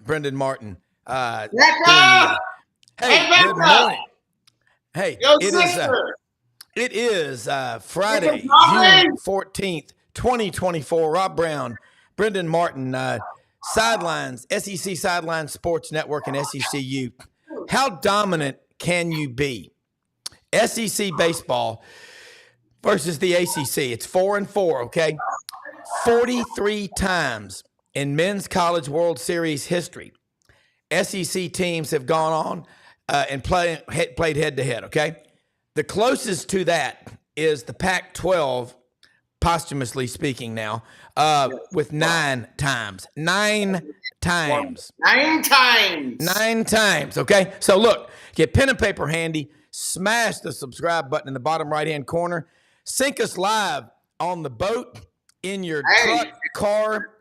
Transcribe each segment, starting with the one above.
Brendan Martin. Doing the Becca! Hey, Hey, good Becca! morning. Hey, Yo, it is sister! Sister Friday, June Polly! 14th, 2024. Rob Brown, Brendan Martin, Sidelines, SEC Sidelines Sports Network and SECU. How dominant can you be? SEC baseball versus the ACC. It's 4-4, okay? 43 times in men's college World Series history, SEC teams have gone on and played head to head, okay? The closest to that is the Pac 12, posthumously speaking now, with 9 times. 9 times. 9 times! 9 times, okay? So look, get pen and paper handy, smash the subscribe button in the bottom right-hand corner, sync us live on the boat, in your truck, car,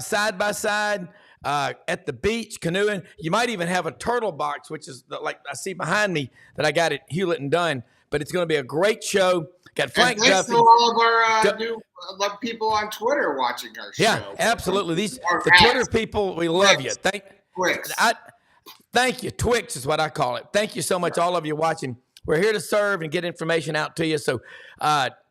side by side, at the beach, canoeing. You might even have a turtle box, which is like I see behind me that I got at Hewlett and Dunn. But it's going to be a great show. Got Frank and thanks Duffy. to all of our new people on Twitter watching our show. Yeah, absolutely. The Twitter people, we love you. Thank you. Twix is what I call it. Thank you so much, all of you watching. We're here to serve and get information out to you. So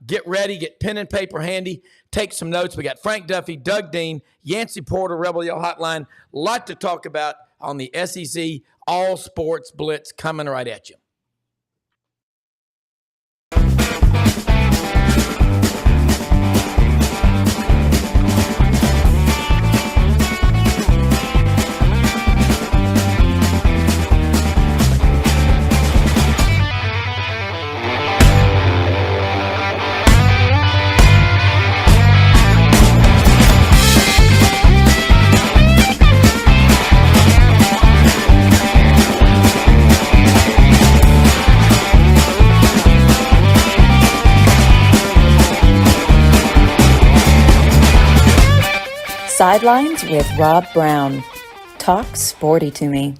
get ready, get pen and paper handy, take some notes. We got Frank Duffy, Doug Dean, Yancey Porter, Rebel Yell Hotline. A lot to talk about on the SEC All Sports Blitz coming right at you. Sidelines with Rob Brown. Talk sporty to me.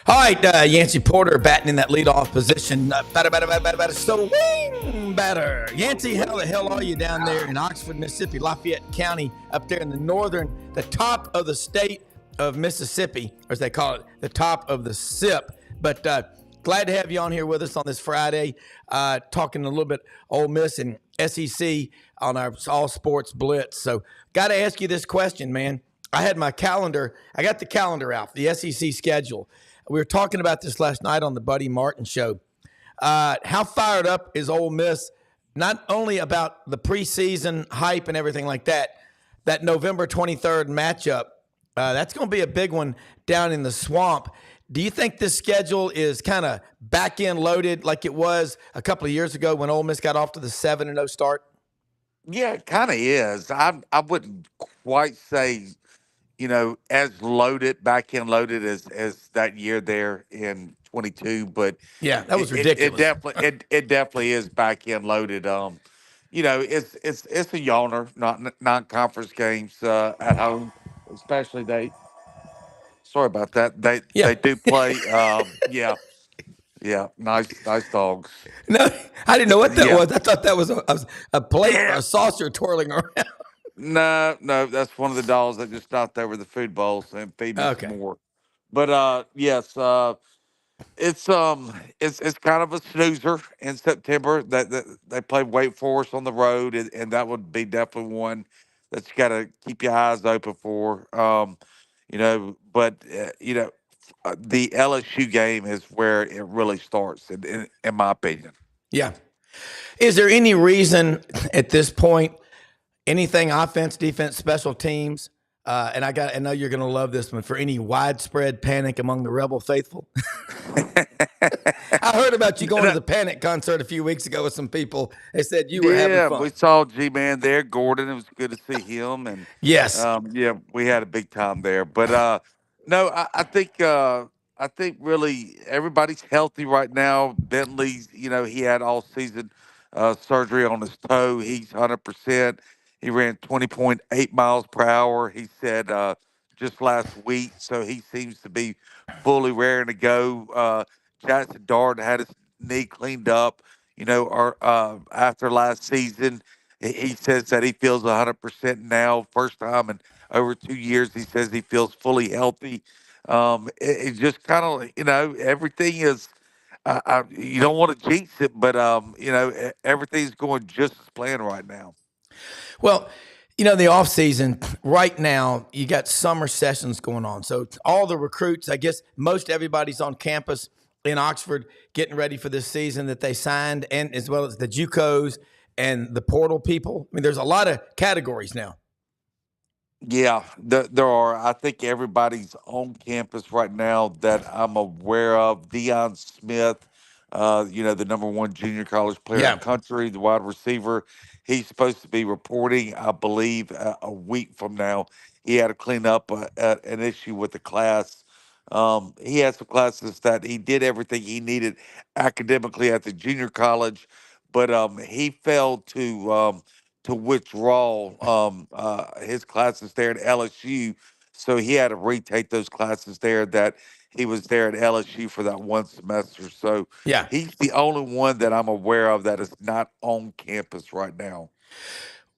All right, Yancey Porter batting in that leadoff position. Batter. Yancey, how the hell are you down there in Oxford, Mississippi, Lafayette County, up there in the top of the state of Mississippi, or as they call it, the top of the SIP. But glad to have you on here with us on this Friday, talking a little bit Ole Miss and SEC on our All Sports Blitz. So got to ask you this question, man. I got the calendar out, the SEC schedule. We were talking about this last night on the Buddy Martin show. How fired up is Ole Miss, not only about the preseason hype and everything like that, that November 23rd matchup, that's going to be a big one down in the swamp. Do you think this schedule is kind of back-end loaded like it was a couple of years ago when Ole Miss got off to the 7-0 start? Yeah, it kind of is. I wouldn't quite say, as loaded, back-end loaded as that year there in 22, but yeah, that was ridiculous. It definitely is back-end loaded. It's a yawner, not non-conference games at home, especially they. Sorry about that. They do play. Yeah, nice dogs. No, I didn't know what that was. I thought that was a plate or a saucer twirling around. No, that's one of the dogs that just stopped over the food bowls and feed me some more. But yes, it's kind of a snoozer in September that they play Wake Forest on the road, and that would be definitely one that you got to keep your eyes open for. The LSU game is where it really starts, in my opinion. Yeah. Is there any reason at this point, anything offense, defense, special teams, and I know you're going to love this one, for any widespread panic among the Rebel faithful? I heard about you going to the Panic concert a few weeks ago with some people. They said you were having fun. We saw G-Man there, Gordon. It was good to see him. And yes, we had a big time there. But no, I think really everybody's healthy right now. Bentley's, he had all season surgery on his toe. He's 100%. He ran 20.8 miles per hour. He said just last week, so he seems to be fully raring to go. Jackson Dart had his knee cleaned up. or after last season. He says that he feels 100% now. First time in over 2 years, he says he feels fully healthy. It just kind of, everything is. You don't want to jinx it, but everything's going just as planned right now. Well, the off season right now, you got summer sessions going on. So all the recruits, I guess most everybody's on campus in Oxford getting ready for this season that they signed, and as well as the JUCOs and the portal people. I mean, there's a lot of categories now. Yeah, there are. I think everybody's on campus right now that I'm aware of. Deion Smith, the number one junior college player in the Yeah. country, the wide receiver. He's supposed to be reporting, I believe, a week from now. He had to clean up an issue with the class. He had some classes that he did everything he needed academically at the junior college, but he failed to withdraw his classes there at LSU. So he had to retake those classes there that he was there at LSU for that one semester. So Yeah. he's the only one that I'm aware of that is not on campus right now.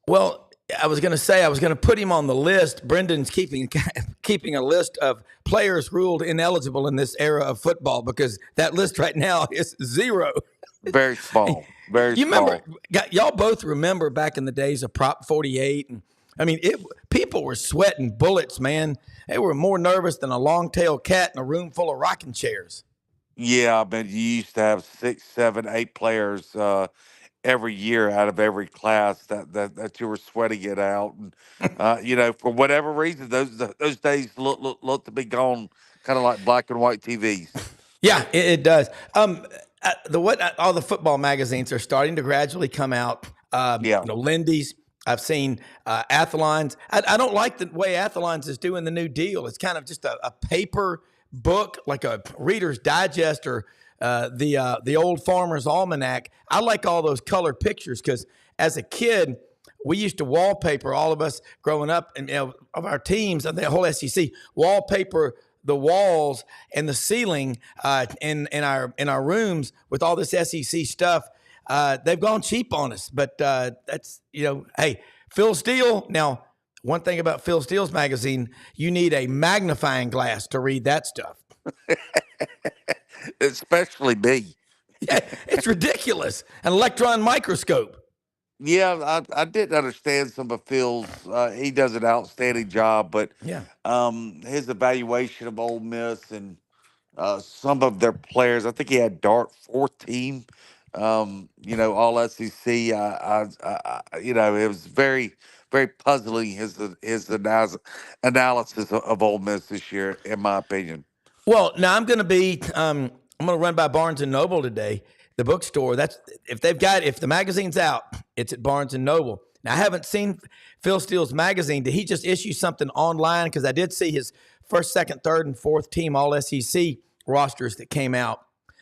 Well, I was going to say I was going to put him on the list. Brendan's keeping keeping a list of players ruled ineligible in this era of football because that list right now is zero. Very small, very You remember, small. y'all both remember back in the days of Prop 48, and I mean, people were sweating bullets, man. They were more nervous than a long-tailed cat in a room full of rocking chairs. Yeah, but you used to have 6, 7, 8 players every year out of every class that you were sweating it out, and for whatever reason, those days look to be gone, kind of like black and white TVs. Yeah, it does. All the football magazines are starting to gradually come out. Yeah, Lindy's. I've seen Athlon's. I don't like the way Athlon's is doing the new deal. It's kind of just a paper book, like a Reader's Digest or the Old Farmer's Almanac. I like all those color pictures because as a kid, we used to wallpaper, all of us growing up, and of our teams of the whole SEC, wallpaper the walls and the ceiling in our rooms with all this SEC stuff. They've gone cheap on us, but that's hey, Phil Steele. Now, one thing about Phil Steele's magazine, you need a magnifying glass to read that stuff. especially me. Yeah, it's ridiculous. An electron microscope. Yeah, I didn't understand some of Phil's. He does an outstanding job, but Yeah. his evaluation of Ole Miss and some of their players. I think he had Dart fourth team. All SEC. It was very, very puzzling analysis of Ole Miss this year, in my opinion. Well, now I'm going to run by Barnes and Noble today, the bookstore. That's if the magazine's out, it's at Barnes and Noble. Now I haven't seen Phil Steele's magazine. Did he just issue something online? Because I did see his first, second, third, and fourth team All SEC rosters that came out.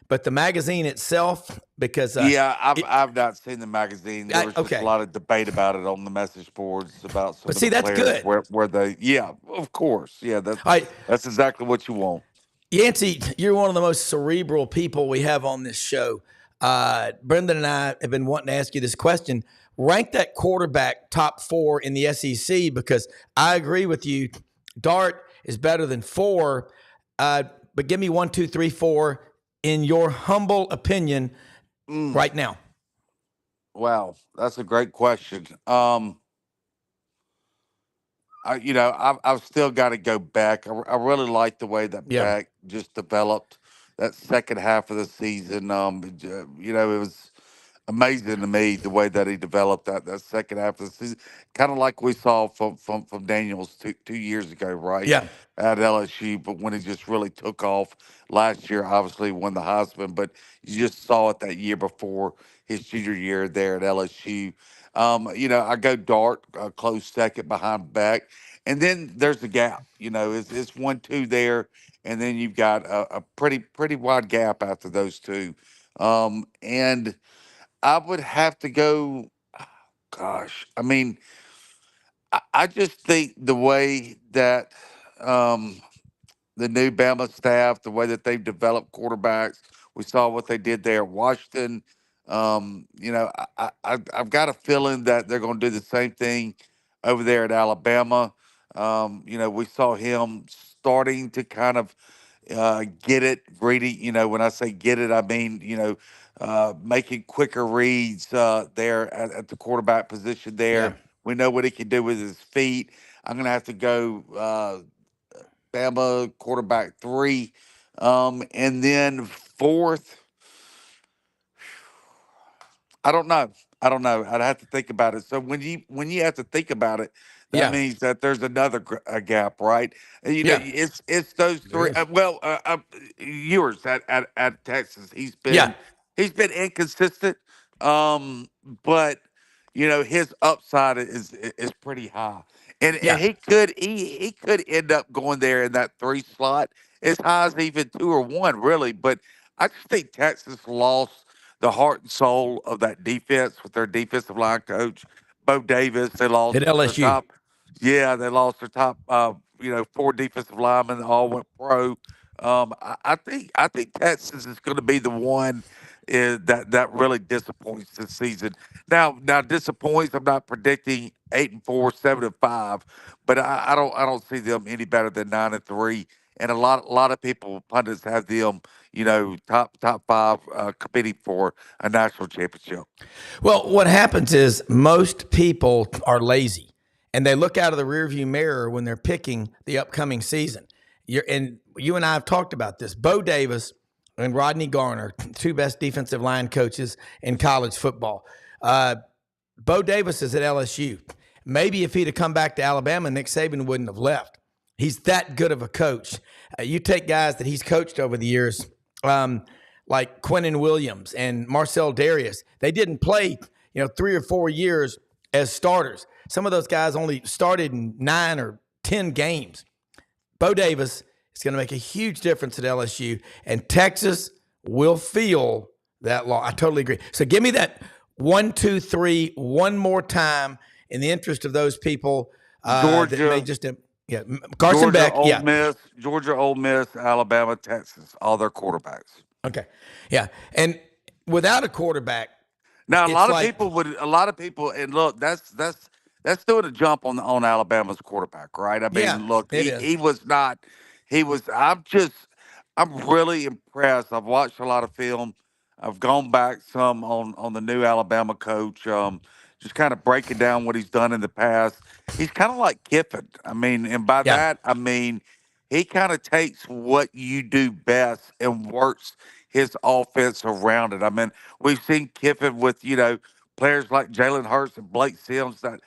But the magazine itself, because Yeah, I've not seen the magazine. There was just a okay, lot of debate about it on the message boards about some but of the see that's players good. where they. Yeah, of course. Yeah, All right, that's exactly what you want. Yancey, you're one of the most cerebral people we have on this show. Brendan and I have been wanting to ask you this question. Rank that quarterback top four in the SEC because I agree with you. Dart is better than four, but give me 1, 2, 3, 4 in your humble opinion Mm, right now. wow, that's a great question. I've still got to go back. I really like the way that Yeah, back just developed that second half of the season. It was amazing to me the way that he developed that second half of the season, kind of like we saw from Daniels 2 years ago, right yeah, at LSU. But when he just really took off last year, obviously won the Heisman, but you just saw it that year before his junior year there at LSU. I go Dart close second behind Beck, and then there's a gap. It's 1-2 there, and then you've got a pretty wide gap after those two. And I would have to go. Gosh, I mean, I just think the way that um, the new Bama staff, the way that they've developed quarterbacks, we saw what they did there at Washington. I've got a feeling that they're going to do the same thing over there at Alabama. We saw him starting to kind of get it, reading. When I say get it, I mean making quicker reads there at the quarterback position. Yeah. There, we know what he can do with his feet. I'm going to have to go Bama quarterback three, and then fourth. I don't know. I don't know. I'd have to think about it. So when you have to think about it, that Yeah. means that there's another gap, right? And, Yeah. it's those There three. is. Yours at Texas, Yeah. he's been inconsistent, but his upside is pretty high, and Yeah. he could end up going there in that three slot as high as even two or one, really. But I just think Texas lost the heart and soul of that defense with their defensive line coach, Bo Davis. They lost At their LSU. top, yeah, they lost their top, four defensive linemen. All went pro. I think Texas is going to be the one that really disappoints this season. Now disappoints. I'm not predicting 8-4, 7-5, but I don't see them any better than 9-3. And a lot of people pundits have them top five competing for a national championship. Well, what happens is most people are lazy and they look out of the rearview mirror when they're picking the upcoming season. And you and I have talked about this. Bo Davis and Rodney Garner, two best defensive line coaches in college football. Uh, Bo Davis is at LSU. Maybe if he'd have come back to Alabama, Nick Saban wouldn't have left. He's that good of a coach. You take guys that he's coached over the years, um, like Quentin Williams and Marcel Darius. They didn't play, 3 or 4 years as starters. Some of those guys only started in 9 or 10 games. Bo Davis is going to make a huge difference at LSU, and Texas will feel that loss. I totally agree. So give me that 1, 2, 3 one more time in the interest of those people that may Georgia, just, yeah, Carson Beck, yeah, Georgia, Ole Miss, Alabama, Texas, all their quarterbacks. okay, yeah, and without a quarterback, Now, it's like, a lot of people, and look, that's doing a jump on Alabama's quarterback, right? I yeah, mean, look, it he is, was not, he was. I'm really impressed. I've watched a lot of film. I've gone back some on the new Alabama coach, just kind of breaking down what he's done in the past. He's kind of like Kiffin. I mean, and by yeah, that I mean he kind of takes what you do best and works his offense around it. I mean, we've seen Kiffin with players like Jalen Hurts and Blake Sims that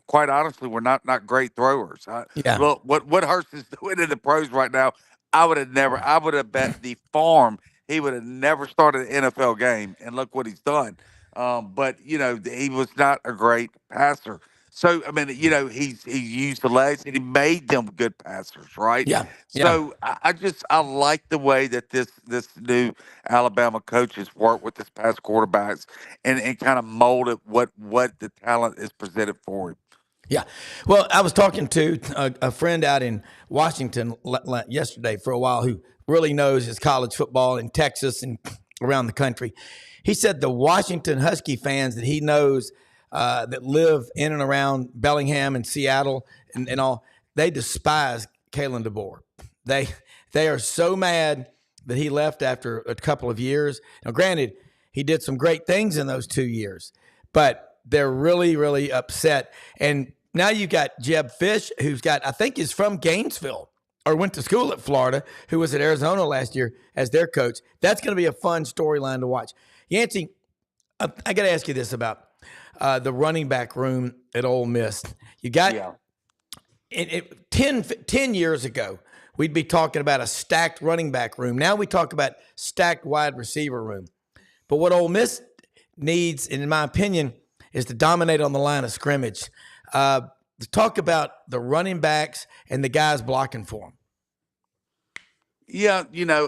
quite honestly were not great throwers. yeah, Look what Hurts is doing in the pros right now. I would have bet the farm he would have never started an NFL game, and look what he's done. But he was not a great passer. So I mean, he used the legs and he made them good passers, right? yeah, yeah, So I like the way that this new Alabama coaches work with this past quarterbacks and kind of mold it what the talent is presented for him. yeah. Well, I was talking to a friend out in Washington yesterday for a while who really knows his college football in Texas and around the country. He said the Washington Husky fans that he knows that live in and around Bellingham and Seattle and all, they despise Kalen DeBoer. They they are so mad that he left after a couple of years. Now, granted, he did some great things in those 2 years, but they're really, really upset. And now you got Jeb Fish, who's got, I think, is from Gainesville or went to school at Florida, who was at Arizona last year as their coach. That's going to be a fun storyline to watch. Yancey, I got to ask you this about the running back room at Ole Miss. You got Yeah. 10 years ago, we'd be talking about a stacked running back room. Now we talk about stacked wide receiver room. But what Ole Miss needs, in my opinion, is to dominate on the line of scrimmage. To talk about the running backs and the guys blocking for them. Yeah,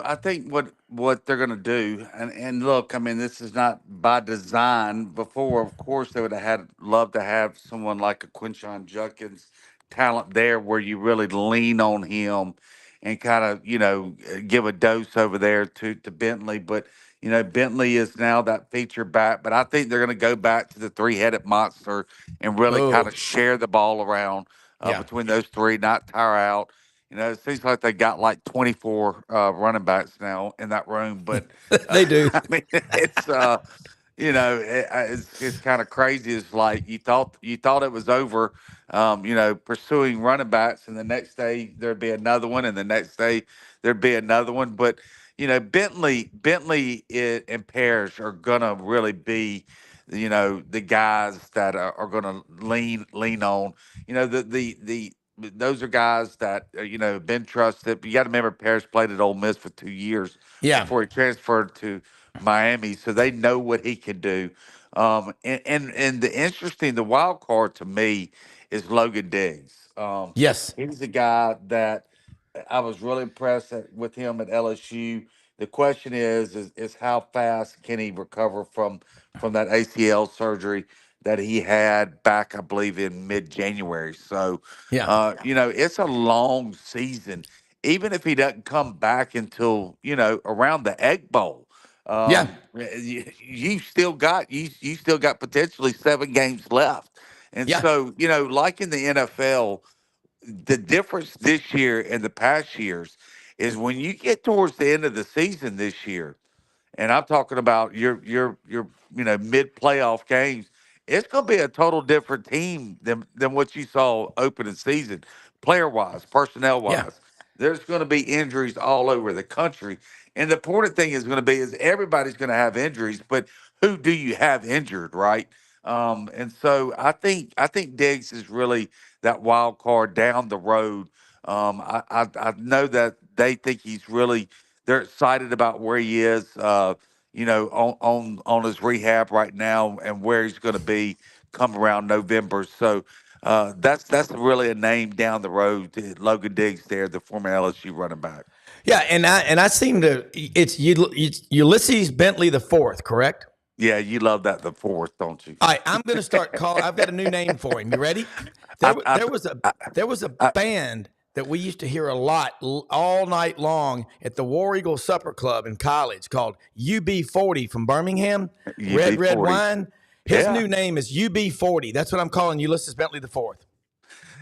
I think what they're gonna do, and look, I mean, this is not by design. Before, of course, they would have had loved to have someone like a Quinshon Judkins talent there, where you really lean on him and kind of give a dose over there to Bentley. But Bentley is now that feature back, but I think they're going to go back to the three-headed monster and really kind Oh, of share the ball around yeah. between those three, not tire out. It seems like they got like 24 running backs now in that room, but They do. I mean, it's kind of crazy. It's like you thought it was over, pursuing running backs, and the next day there'd be another one, and the next day there'd be another one. But Bentley and Parrish are gonna really be, the guys that are gonna lean on. The those are guys that been trusted. But you got to remember, Parrish played at Ole Miss for 2 years Yeah. before he transferred to Miami, so they know what he can do. And the wild card to me is Logan Diggs. Yes. He's a guy that I was really impressed with him at LSU. The question is how fast can he recover from that ACL surgery that he had back, I believe, in mid January. So, Yeah. it's a long season. Even if he doesn't come back until around the Egg Bowl, Yeah. you still got potentially 7 games left. And Yeah. so, like in the NFL, the difference this year and the past years is when you get towards the end of the season this year, and I'm talking about your mid playoff games. It's going to be a total different team than what you saw opening season, player wise, personnel Yeah. wise. There's going to be injuries all over the country, and the important thing is going to be is everybody's going to have injuries, but who do you have injured, right? And so I think Diggs is really that wild card down the road. I know that they think he's really they're excited about where he is, on his rehab right now and where he's going to be come around November. So that's really a name down the road. Logan Diggs, there, the former LSU running back. Yeah. And I seem to, it's Ulysses Bentley the fourth, correct? Yeah, you love that the fourth, don't you? All right, I'm going to start calling. I've got a new name for him. You ready? There, I, wa- I, there was a I, there was a I, band that we used to hear a lot all night long at the War Eagle Supper Club in college called UB40 from Birmingham. Red 40. wine. His Yeah, new name is UB40. That's what I'm calling Ulysses Bentley the fourth.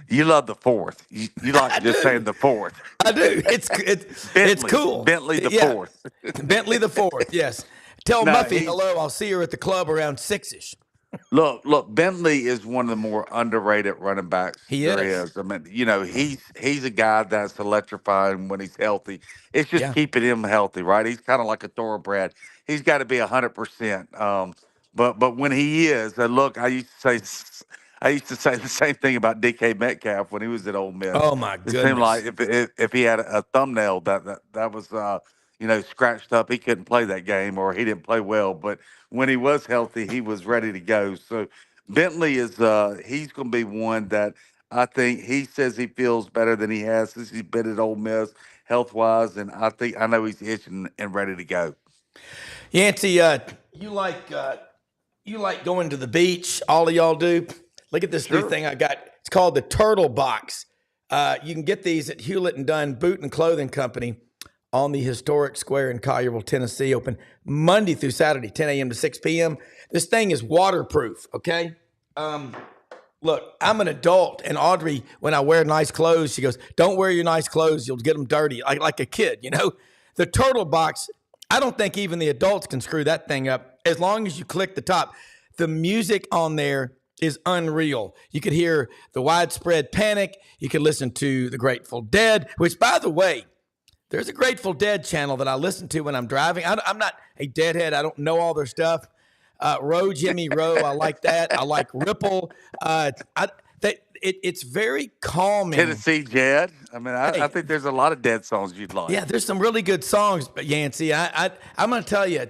you love the fourth. You I like just saying do. the fourth. I do. It's cool. Bentley the Yeah, fourth. Bentley the fourth. Yes. Tell No, Muffy hello. I'll see her at the club around 6ish. Look. Bentley is one of the more underrated running backs He there is. is. I mean, he's a guy that's electrifying when he's healthy. It's just Yeah. keeping him healthy, right? He's kind of like a thoroughbred. He's got to be 100%. But when he is, and look, I used to say the same thing about DK Metcalf when he was at Ole Miss. Oh my It seemed like goodness. if he had a thumbnail that was scratched up, he couldn't play that game or he didn't play well. But when he was healthy, he was ready to go. So Bentley is he's going to be one that I think he says he feels better than he has since he's been at Ole Miss health wise, and I know he's itching and ready to go. Yancey, you like going to the beach. All of y'all do. Look at this new Sure. thing I got. It's called the Turtle Box. You can get these at Hewlett and Dunn Boot and Clothing Company on the historic square in Collierville, Tennessee. Open Monday through Saturday, 10 a.m. to 6 p.m. This thing is waterproof. Okay. Look, I'm an adult, and Audrey, when I wear nice clothes, she goes, "Don't wear your nice clothes; you'll get them dirty." Like a kid, you know. The Turtle Box. I don't think even the adults can screw that thing up. As long as you click the top, the music on there is unreal. You could hear the Widespread Panic. You could listen to the Grateful Dead, which, by the way, there's a Grateful Dead channel that I listen to when I'm driving. I'm not a Deadhead. I don't know all their stuff. Row Jimmy Row, I like that. I like Ripple. It's very calming. Tennessee Jed. I mean, I Hey, think there's a lot of dead songs you'd like. yeah, there's some really good songs, but Yancey, I'm going to tell you.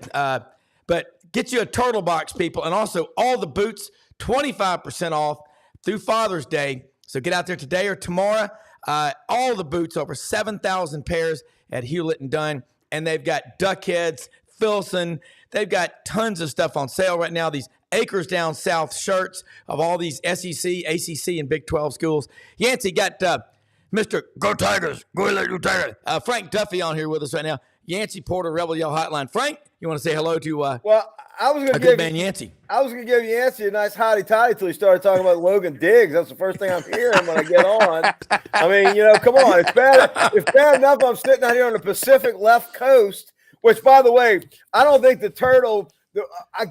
But get you a Turtle Box, people, and also all the boots, 25% off through Father's Day. So get out there today or tomorrow. All the boots, over 7,000 pairs at Hewlett and Dunn, and they've got duck heads, Filson. They've got tons of stuff on sale right now. These Acres Down South shirts of all these SEC, ACC, and Big 12 schools. Yancey got Mr. Go Tigers, go Tigers, Frank Duffy on here with us right now. Yancey Porter Rebel Yell Hotline. Frank, you want to say hello to Well, I was going a to good give man Yancey? I was going to give Yancey a nice hotty toddy till he started talking about Logan Diggs. That's the first thing I'm hearing when I get on. I mean, come on. It's bad. It's bad enough I'm sitting out here on the Pacific left coast, which, by the way, I don't think the Turtle.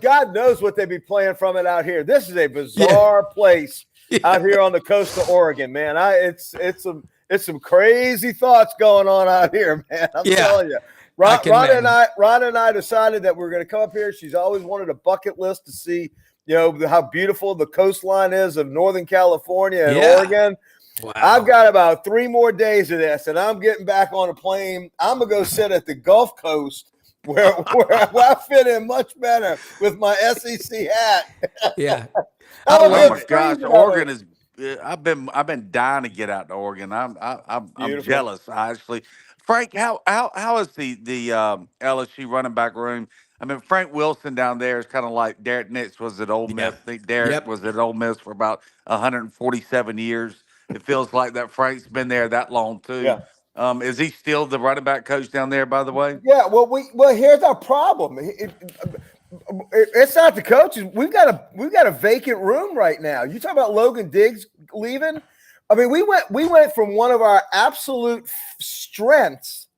God knows what they be playing from it out here. This is a bizarre place out here on the coast of Oregon, man. It's some crazy thoughts going on out here, man. I'm telling you. Rhonda and I decided that we're going to come up here. She's always wanted a bucket list to see, how beautiful the coastline is of Northern California and Oregon. Wow. I've got about 3 more days of this, and I'm getting back on a plane. I'm going to go sit at the Gulf Coast where I fit in much better with my SEC hat. Yeah. Oh my gosh, Oregon is. I've been dying to get out to Oregon. I'm jealous, actually. Frank, how is the LSU running back room? I mean, Frank Wilson down there is kind of like Derek Nix was at Ole Miss. I think Derek was at Ole Miss for about 147 years. It feels like that Frank's been there that long too. Yeah. Is he still the running back coach down there, by the way? Yeah, well, here's our problem. It's not the coaches. We've got a vacant room right now. You talk about Logan Diggs leaving. I mean, we went from one of our absolute strengths,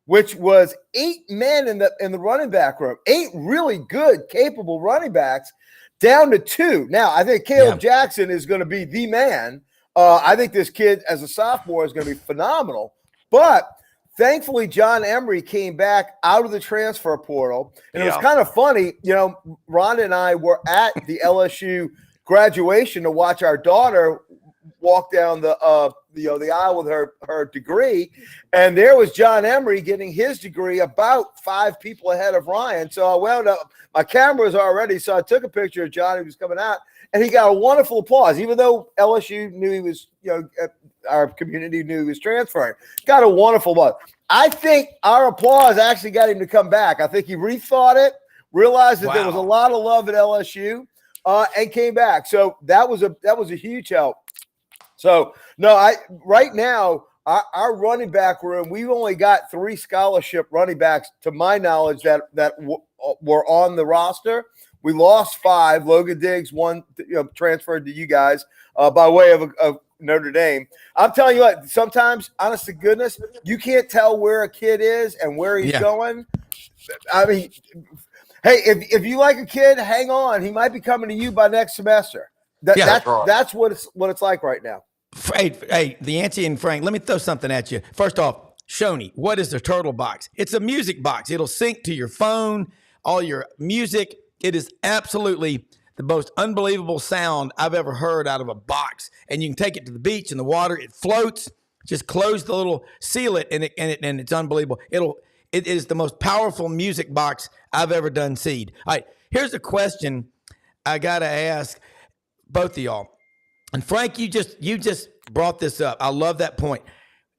which was 8 men in the running back room, 8 really good, capable running backs, down to 2. Now, I think Caleb Jackson is going to be the man. I think this kid as a sophomore is going to be phenomenal. But thankfully, John Emery came back out of the transfer portal. And it was kind of funny. Rhonda and I were at the LSU graduation to watch our daughter walk down the aisle with her degree. And there was John Emery getting his degree about 5 people ahead of Ryan. So I wound up, my camera was already, so I took a picture of John who was coming out. And he got a wonderful applause, even though LSU knew he was, our community knew he was transferring. Got a wonderful applause. I think our applause actually got him to come back. I think he rethought it, realized that there was a lot of love at LSU, and came back. So that was a huge help. So right now our running back room, we've only got 3 scholarship running backs to my knowledge that were on the roster. We lost 5. Logan Diggs, 1 transferred to you guys by way of Notre Dame. I'm telling you what, sometimes, honest to goodness, you can't tell where a kid is and where he's going. I mean, hey, if you like a kid, hang on. He might be coming to you by next semester. That's what it's like right now. Hey, the Yancey and Frank, let me throw something at you. First off, Shoney, what is the Turtle Box? It's a music box. It'll sync to your phone, all your music. It is absolutely the most unbelievable sound I've ever heard out of a box. And you can take it to the beach in the water. It floats. Just close the little, seal it, and it's unbelievable. It is the most powerful music box I've ever done seed. All right, here's a question I gotta ask both of y'all. And Frank, you just brought this up. I love that point.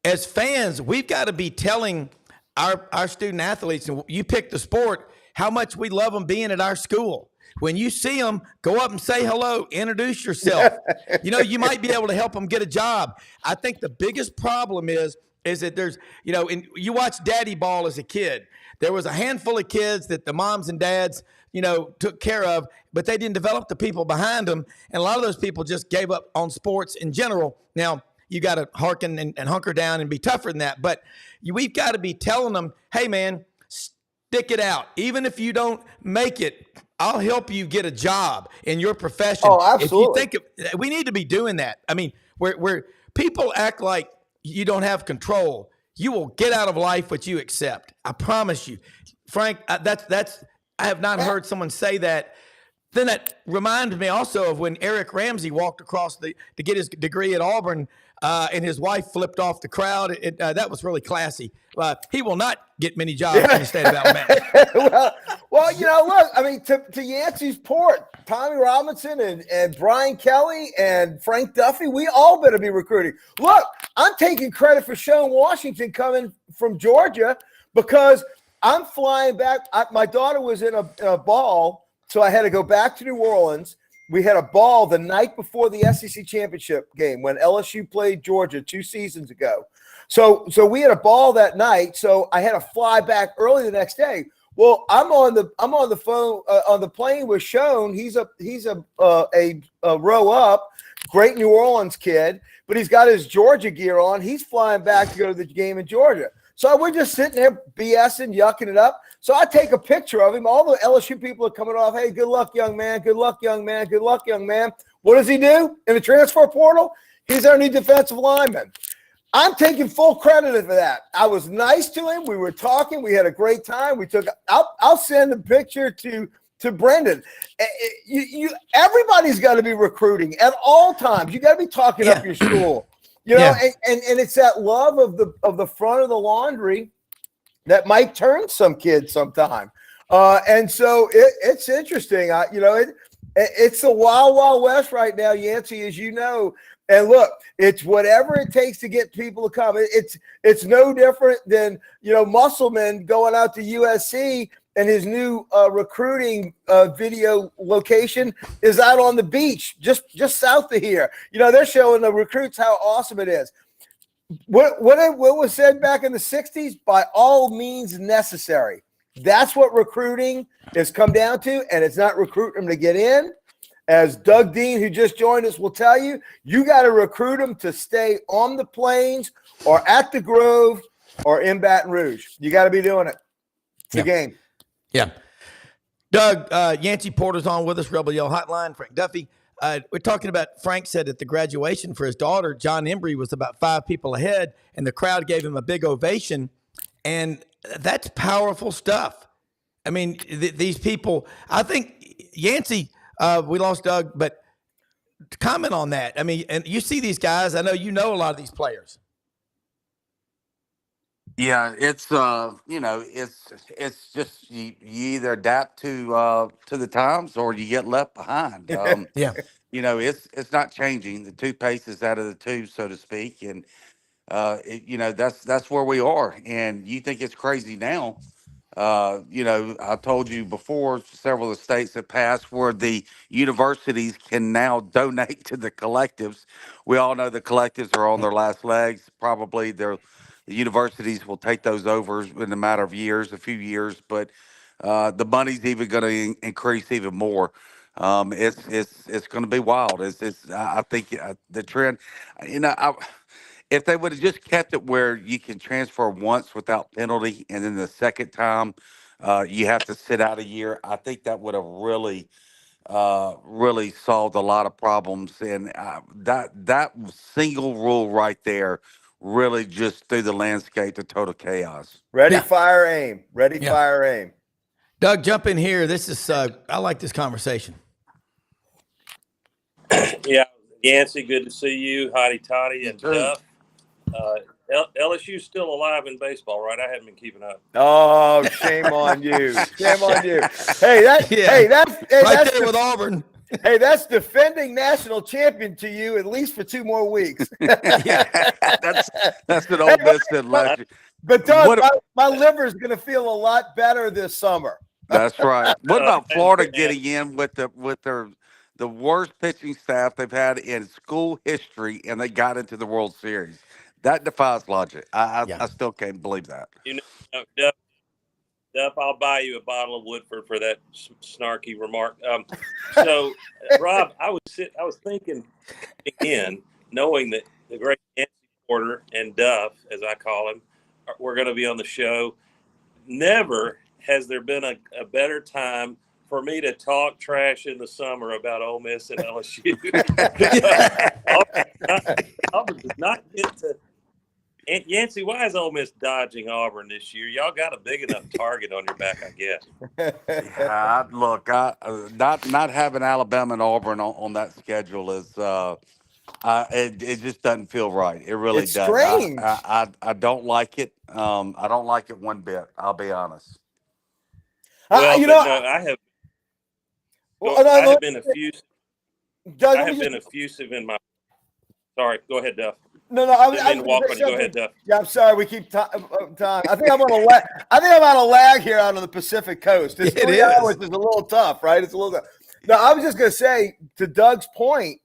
As fans, we've got to be telling our student athletes, and you pick the sport, how much we love them being at our school. When you see them, go up and say hello, introduce yourself. You might be able to help them get a job. I think the biggest problem is that there's, and you watch Daddy Ball as a kid. There was a handful of kids that the moms and dads, took care of, but they didn't develop the people behind them. And a lot of those people just gave up on sports in general. Now, you got to hearken and hunker down and be tougher than that. But we've got to be telling them, hey, man, stick it out. Even if you don't make it, I'll help you get a job in your profession. Oh, absolutely. If you think we need to be doing that. I mean, where people act like you don't have control, you will get out of life what you accept. I promise you. Frank, that's I have not heard someone say that. Then that reminds me also of when Eric Ramsey walked across to get his degree at Auburn, and his wife flipped off the crowd. That was really classy. He will not get many jobs in the state of Alabama. well, look, I mean, to Yancey's port, Tommy Robinson and Brian Kelly and Frank Duffy, we all better be recruiting. Look, I'm taking credit for Sean Washington coming from Georgia because I'm flying back. My daughter was in a ball, so I had to go back to New Orleans. we had a ball the night before the SEC championship game when LSU played Georgia 2 seasons ago. So we had a ball that night. So I had to fly back early the next day. Well, I'm on the phone on the plane with Sean. He's a row up, great New Orleans kid, but he's got his Georgia gear on. He's flying back to go to the game in Georgia. So we're just sitting there BSing, yucking it up. So I take a picture of him. All the LSU people are coming off. Hey, good luck, young man. Good luck, young man. Good luck, young man. What does he do in the transfer portal? He's our new defensive lineman. I'm taking full credit for that. I was nice to him. We were talking. We had a great time. I'll send the picture to Brendan. Everybody's got to be recruiting at all times. You got to be talking up your school. You know, and it's that love of the front of the laundry that might turn some kids sometime. And so it's interesting. It's the wild, wild west right now, Yancey, as you know. And look, it's whatever it takes to get people to come. It's no different than, Musselman going out to USC and his new recruiting video location is out on the beach, just south of here. They're showing the recruits how awesome it is. What was said back in the 60s? By all means necessary. That's what recruiting has come down to, and it's not recruiting them to get in. As Doug Dean, who just joined us, will tell you, you got to recruit them to stay on the plains or at the Grove or in Baton Rouge. You got to be doing it. It's a game. Yeah. Doug, Yancey Porter's on with us, Rebel Yell Hotline, Frank Duffy. We're talking about, Frank said at the graduation for his daughter, John Embry was about 5 people ahead, and the crowd gave him a big ovation. And that's powerful stuff. I mean, these people, I think, Yancey, we lost Doug, but comment on that. I mean, and you see these guys, I know you know a lot of these players. Yeah, it's it's just you either adapt to the times or you get left behind. Yeah. It's not changing. The toothpaste is out of the tube, so to speak, and that's where we are. And you think it's crazy now. I told you before, several of the states that passed where the universities can now donate to the collectives. We all know the collectives are on their last legs. Probably the universities will take those over in a matter of years, a few years, but the money's even going to increase even more. It's going to be wild. I think the trend, if they would have just kept it where you can transfer once without penalty, and then the second time you have to sit out a year, I think that would have really solved a lot of problems. And that single rule right there really just threw the landscape to total chaos. Ready, fire, aim. Ready, fire, aim. Doug, jump in here. This is I like this conversation. Yeah, Yancey, good to see you. Hotty Toddy and Duff. LSU's still alive in baseball, right? I haven't been keeping up. Oh, shame on you. Shame on you. Hey, that's there with Auburn. Hey, that's defending national champion to you at least for 2 more weeks. That's an old Miss said last year. But Doug, my liver's going to feel a lot better this summer. That's right. What about Florida getting in with the worst pitching staff they've had in school history, and they got into the World Series? That defies logic. I still can't believe that. Duff, I'll buy you a bottle of Woodford for that snarky remark. So, Rob, I was thinking again, knowing that the great Yancey Porter and Duff, as I call him, we're going to be on the show. Never has there been a better time for me to talk trash in the summer about Ole Miss and LSU. Auburn does not get to. Yancey, why is Ole Miss dodging Auburn this year? Y'all got a big enough target on your back, I guess. Look, not having Alabama and Auburn on that schedule is it just doesn't feel right. It really doesn't. Strange. I don't like it. I don't like it one bit. I'll be honest. Well, I have. I have been effusive. Doug, I have been effusive in my. Sorry, go ahead, Duff. No, I'm walk on you. Go ahead, Duff. Yeah, I'm sorry. We keep time. I think I'm on a lag. I think I'm on a lag here out on the Pacific Coast. It's 3 hours is a little tough, right? It's a little tough. No, I was just going to say, to Doug's point,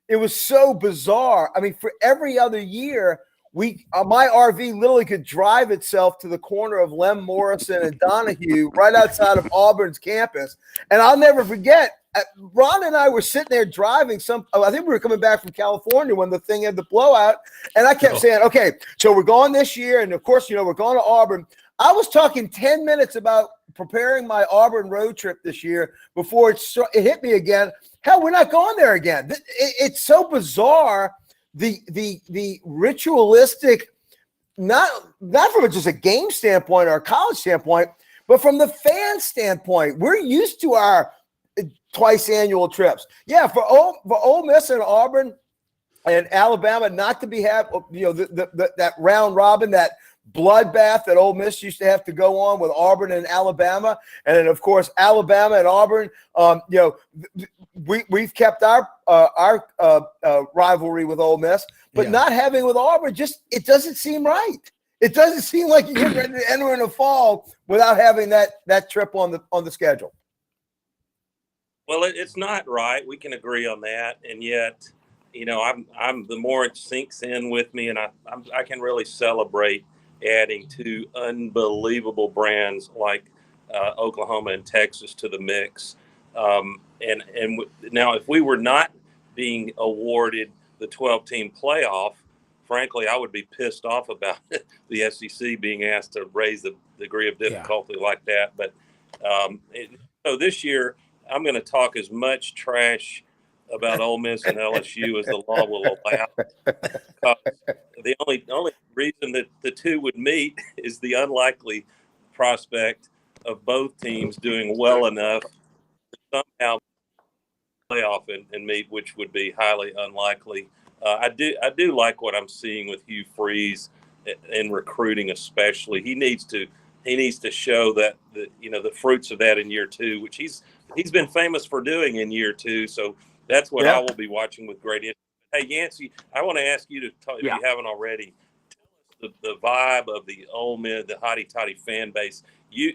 it was so bizarre. I mean, for every other year, my RV literally could drive itself to the corner of Lem Morrison and Donahue right outside of Auburn's campus. And I'll never forget, Ron and I were sitting there driving I think we were coming back from California when the thing had the blowout. And I kept saying, okay, so we're going this year. And of course, we're going to Auburn. I was talking 10 minutes about preparing my Auburn road trip this year before it hit me again. Hell, we're not going there again. It's so bizarre. The ritualistic, not from just a game standpoint or a college standpoint, but from the fan standpoint. We're used to our twice annual trips. Yeah, for Ole Miss and Auburn and Alabama not to be that round robin, that bloodbath that Ole Miss used to have to go on with Auburn and Alabama, and then of course Alabama and Auburn. We've kept our rivalry with Ole Miss, but not having with Auburn, it doesn't seem right. It doesn't seem like you get ready to enter in the fall without having that trip on the schedule. Well, it's not right. We can agree on that, and yet, I'm the more it sinks in with me, and I can really celebrate adding two unbelievable brands like Oklahoma and Texas to the mix. And now, if we were not being awarded the 12-team playoff, frankly, I would be pissed off about the SEC being asked to raise the degree of difficulty like that. But so this year, I'm going to talk as much trash about Ole Miss and LSU as the law will allow. The only reason that the two would meet is the unlikely prospect of both teams doing well enough to somehow playoff and meet, which would be highly unlikely. I do like what I'm seeing with Hugh Freeze in recruiting, especially. He needs to show that the fruits of that in year two, which he's been famous for doing in year two. So that's what I will be watching with great interest. Hey, Yancey, I want to ask you to talk, if you haven't already, tell us the vibe of the Ole Miss, the hotty toddy fan base. You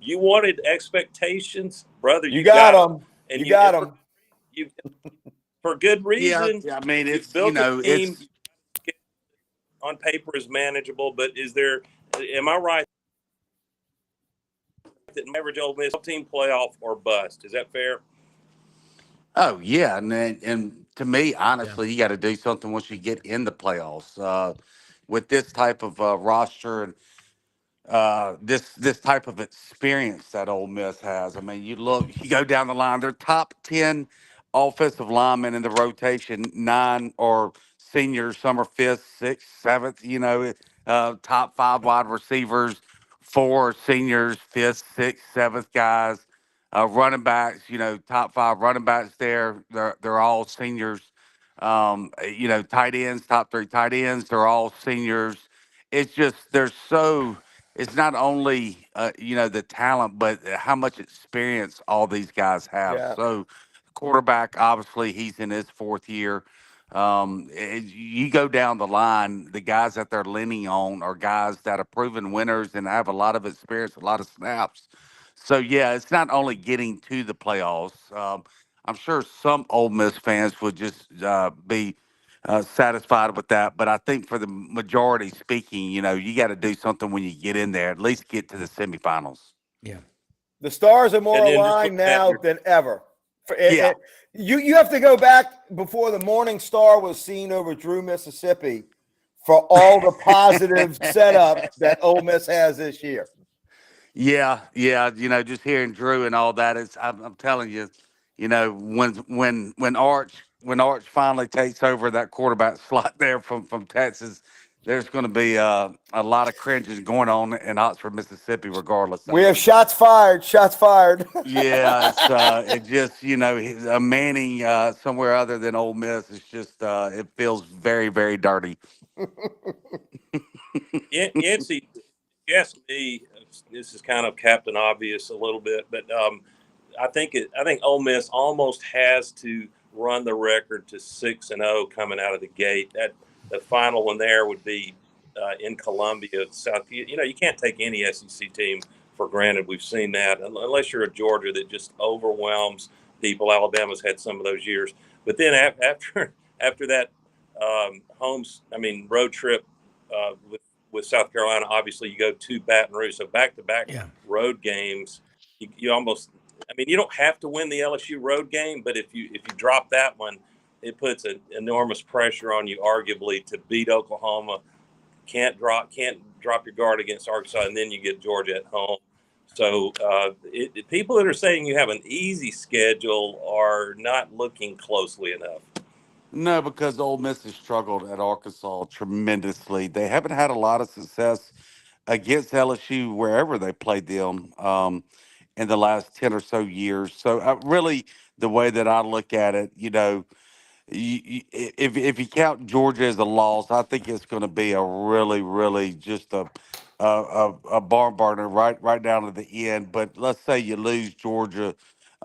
wanted expectations, brother. You got them, and you got them. You for good reason. Yeah, I mean, it's built a team on paper is manageable, but am I right that average Ole Miss team playoff or bust? Is that fair? Oh yeah, and to me, honestly, you got to do something once you get in the playoffs. With this type of roster and this type of experience that Ole Miss has. I mean, you go down the line. Their top 10 offensive linemen in the rotation, 9 are seniors, some are 5th, 6th, 7th. Top 5 wide receivers, 4 are seniors, 5th, 6th, 7th guys. Running backs, top 5 running backs there. They're all seniors. Tight ends, top 3 tight ends, they're all seniors. It's just it's not only the talent, but how much experience all these guys have. Yeah. So, quarterback, obviously, he's in his 4th year. You go down the line, the guys that they're leaning on are guys that are proven winners and have a lot of experience, a lot of snaps. So, yeah, it's not only getting to the playoffs. I'm sure some Ole Miss fans would just be satisfied with that. But I think for the majority speaking, you got to do something when you get in there, at least get to the semifinals. Yeah. The stars are more aligned now than ever. You have to go back before the Morning Star was seen over Drew, Mississippi for all the positive setup that Ole Miss has this year. Yeah. Just hearing Drew and all that, I'm telling you, when Arch finally takes over that quarterback slot there from Texas, there's going to be a lot of cringing going on in Oxford, Mississippi, regardless. We have shots fired. Yeah, it just a Manning somewhere other than Ole Miss. It's just it feels very, very dirty. Yancey, you asked me. This is kind of Captain Obvious a little bit, but I think Ole Miss almost has to run the record to 6-0 coming out of the gate. That the final one there would be in Columbia, South. You can't take any SEC team for granted. We've seen that unless you're a Georgia that just overwhelms people. Alabama's had some of those years, but then after that road trip with South Carolina, obviously you go to Baton Rouge, so back-to-back road games. You almost, you don't have to win the LSU road game, but if you drop that one, it puts an enormous pressure on you, arguably, to beat Oklahoma. Can't drop your guard against Arkansas, and then you get Georgia at home. So people that are saying you have an easy schedule are not looking closely enough. No, because Ole Miss has struggled at Arkansas tremendously. They haven't had a lot of success against LSU wherever they played them in the last 10 or so years. So really, the way that I look at it, if you count Georgia as a loss, I think it's going to be a really just a barn burner right down to the end. But let's say you lose Georgia,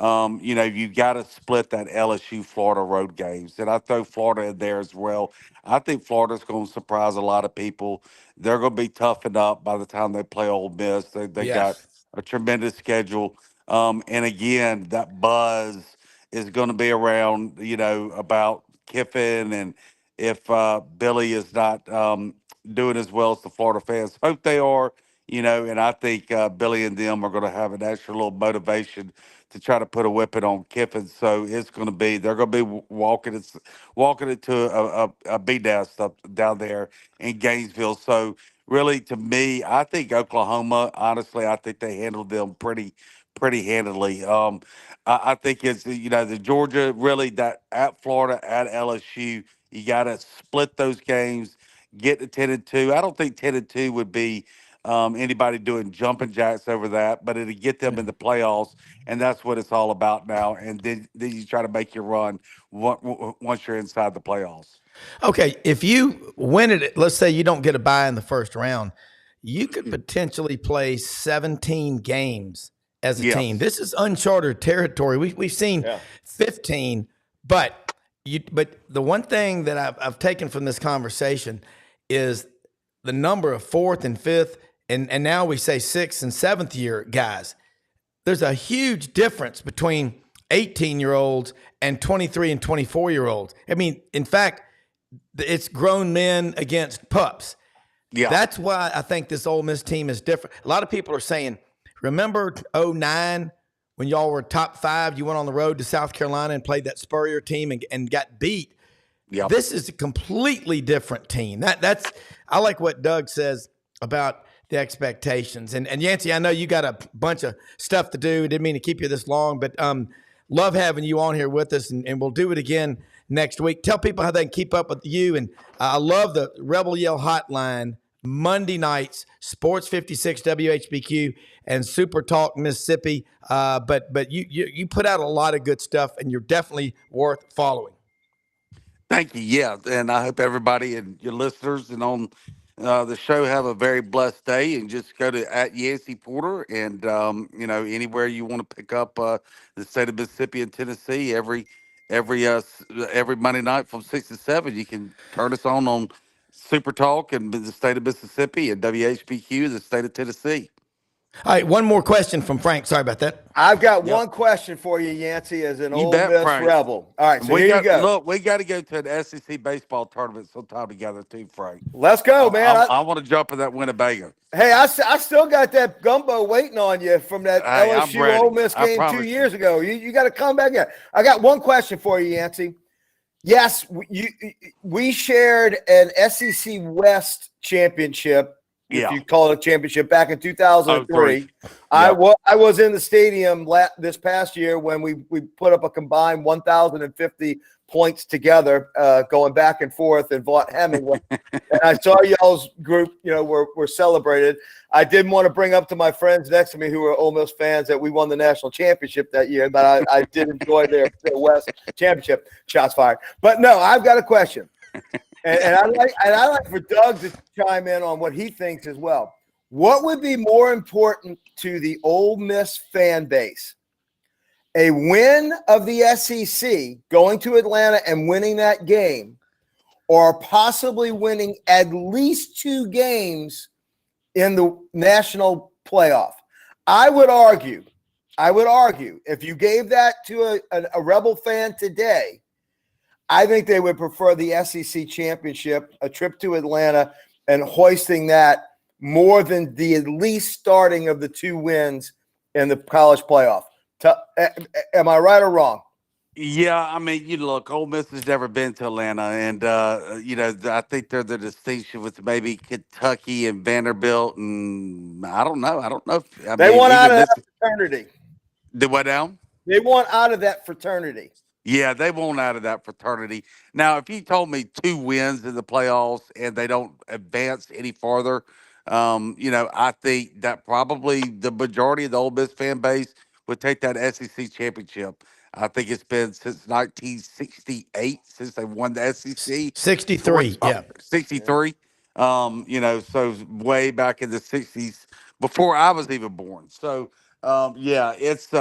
you got to split that LSU Florida road games, and I throw Florida in there as well. I think Florida's going to surprise a lot of people. They're going to be toughened up by the time they play Ole Miss. They got a tremendous schedule, and again, that buzz is going to be around, about Kiffin, and if Billy is not doing as well as the Florida fans hope they are, and I think Billy and them are going to have an extra little motivation to try to put a whipping on Kiffin. So it's going to be, they're going to be walking it to a beatdown stuff down there in Gainesville. So really, to me, I think Oklahoma, honestly, I think they handled them pretty handily. I think it's, the Georgia, really, that at Florida, at LSU, you got to split those games, get to 10-2. I don't think 10-2 would be anybody doing jumping jacks over that, but it'd get them in the playoffs, and that's what it's all about now. And then you try to make your run once you're inside the playoffs. Okay, if you win it, let's say you don't get a bye in the first round, you could potentially play 17 games as a team. This is uncharted territory. We've seen 15, but the one thing that I've taken from this conversation is the number of fourth and fifth, and now we say sixth and seventh year guys. There's a huge difference between 18-year-olds and 23 and 24-year-olds. In fact, it's grown men against pups. Yeah. That's why I think this Ole Miss team is different. A lot of people are saying, remember 2009 when y'all were top 5, you went on the road to South Carolina and played that Spurrier team and got beat. Yep. This is a completely different team. I like what Doug says about the expectations. And Yancey, I know you got a bunch of stuff to do. Didn't mean to keep you this long, but love having you on here with us, and we'll do it again next week. Tell people how they can keep up with you. And I love the Rebel Yell hotline, Monday nights, Sports 56 WHBQ and Super Talk Mississippi. But you put out a lot of good stuff, and you're definitely worth following. Thank you. Yeah, and I hope everybody and your listeners and on the show have a very blessed day. And just go to @Yancey Porter, and anywhere you want to pick up the state of Mississippi and Tennessee every Monday night from 6 to 7. You can turn us on Super Talk and the state of Mississippi, and WHBQ, the state of Tennessee. All right, one more question from Frank. Sorry about that. I've got one question for you, Yancey, as an Ole Miss Frank. Rebel. All right, so here you go. Look, we got to go to an SEC baseball tournament sometime together too, Frank. Let's go, man. I want to jump in that Winnebago. Hey, I still got that gumbo waiting on you from that LSU Ole Miss game 2 years ago. You got to come back here. I got one question for you, Yancey. Yes, we shared an SEC West championship, if you call it a championship, back in 2003. Yep. I was in the stadium this past year when we put up a combined 1,050 points together, going back and forth in Vaught Hemingway. And I saw y'all's group, were celebrated. I didn't want to bring up to my friends next to me who are Ole Miss fans that we won the national championship that year, but I did enjoy their West championship. Shots fired. But no, I've got a question. And I like for Doug to chime in on what he thinks as well. What would be more important to the Ole Miss fan base? A win of the SEC, going to Atlanta and winning that game, or possibly winning at least 2 games in the national playoff? I would argue I would argue if you gave that to a Rebel fan today, I think they would prefer the SEC championship, a trip to Atlanta, and hoisting that more than the at least starting of the 2 wins in the college playoff. Am I right or wrong? Yeah, I mean, you look, Ole Miss has never been to Atlanta, and I think they're the distinction with maybe Kentucky and Vanderbilt, and I don't know. I They mean, want out even of this, that fraternity. the what now? They want out of that fraternity. Yeah, they won't out of that fraternity. Now, if you told me 2 wins in the playoffs and they don't advance any farther, I think that probably the majority of the Ole Miss fan base would take that SEC championship. I think it's been since 1968 since they won the SEC. 63. Yeah. 63. So way back in the 60s before I was even born. So, yeah, it's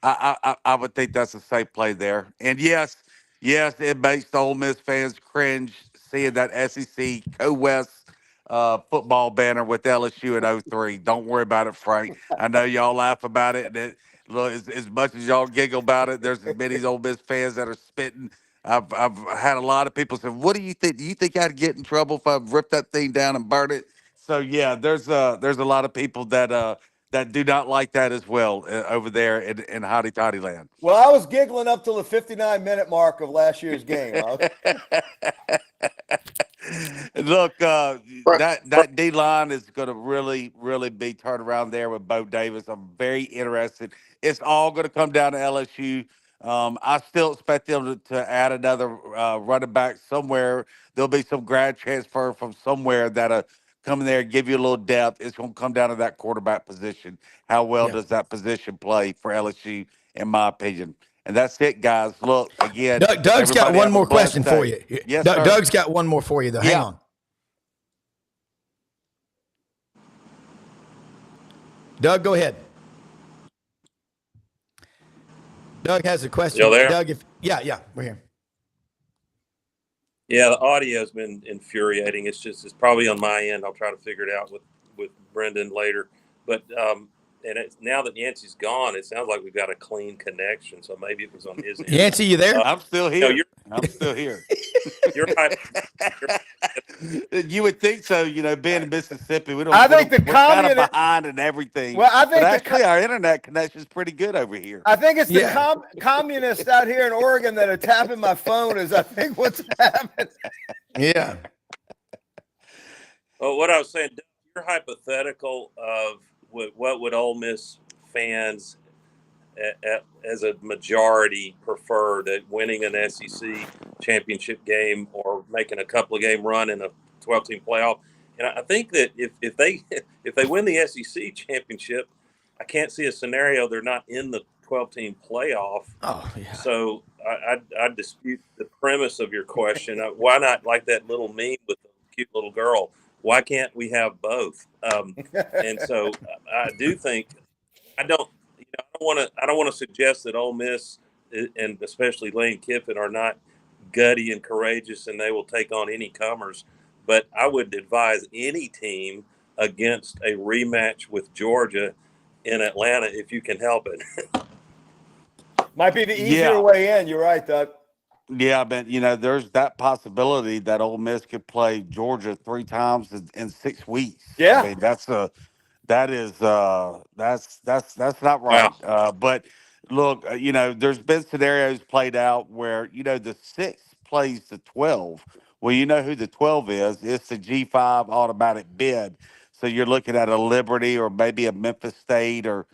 I would think that's a safe play there. And yes, it makes the Ole Miss fans cringe seeing that SEC Co-West football banner with LSU at '03. Don't worry about it, Frank. I know y'all laugh about it. Look, as much as y'all giggle about it, there's as many Ole Miss fans that are spitting. I've had a lot of people say, "What do you think? Do you think I'd get in trouble if I ripped that thing down and burn it?" So yeah, there's a lot of people that do not like that as well over there in Hotty Toddy Land. Well, I was giggling up till the 59-minute mark of last year's game. Look, But, that D line is going to really be turned around there with Bo Davis. I'm very interested. It's all going to come down to LSU. I still expect them to add another running back somewhere. There'll be some grad transfer from somewhere that'll come in there and give you a little depth. It's going to come down to that quarterback position. How well Yeah. does that position play for LSU, in my opinion? And that's it, guys. Look, again, Doug's got everybody one have a more blessed question for day. you. Yes, sir. Doug's got one more for you, though. Hang Yeah. on. Doug, go ahead. Doug has a question. You there? Doug, yeah, we're here. Yeah, the audio's been infuriating. It's probably on my end. I'll try to figure it out with Brendan later. But now that Yancey's gone, it sounds like we've got a clean connection. So maybe it was on his end. Yancey, you there? I'm still here. I'm still here. You're right. You would think so, being in Mississippi, we're kind of behind in everything. Well, I think actually our internet connection is pretty good over here. I think it's the communists out here in Oregon that are tapping my phone. Is I think what's happening. Yeah. Well, what I was saying, your hypothetical of what would Ole Miss fans as a majority prefer, that winning an SEC championship game or making a couple of game run in a 12-team playoff. And I think that if they win the SEC championship, I can't see a scenario they're not in the 12-team playoff. Oh, yeah. So I dispute the premise of your question. Why not, like that little meme with the cute little girl? Why can't we have both? And so I do think I don't want to suggest that Ole Miss and especially Lane Kiffin are not gutty and courageous and they will take on any comers. But I would advise any team against a rematch with Georgia in Atlanta if you can help it. Might be the easier way in. You're right, Doug. Yeah, but there's that possibility that Ole Miss could play Georgia 3 times in 6 weeks. Yeah, I mean that's not right. Wow. But look, there's been scenarios played out where the 6 plays the 12. Well, you know who the 12 is? It's the G5 automatic bid. So you're looking at a Liberty or maybe a Memphis State or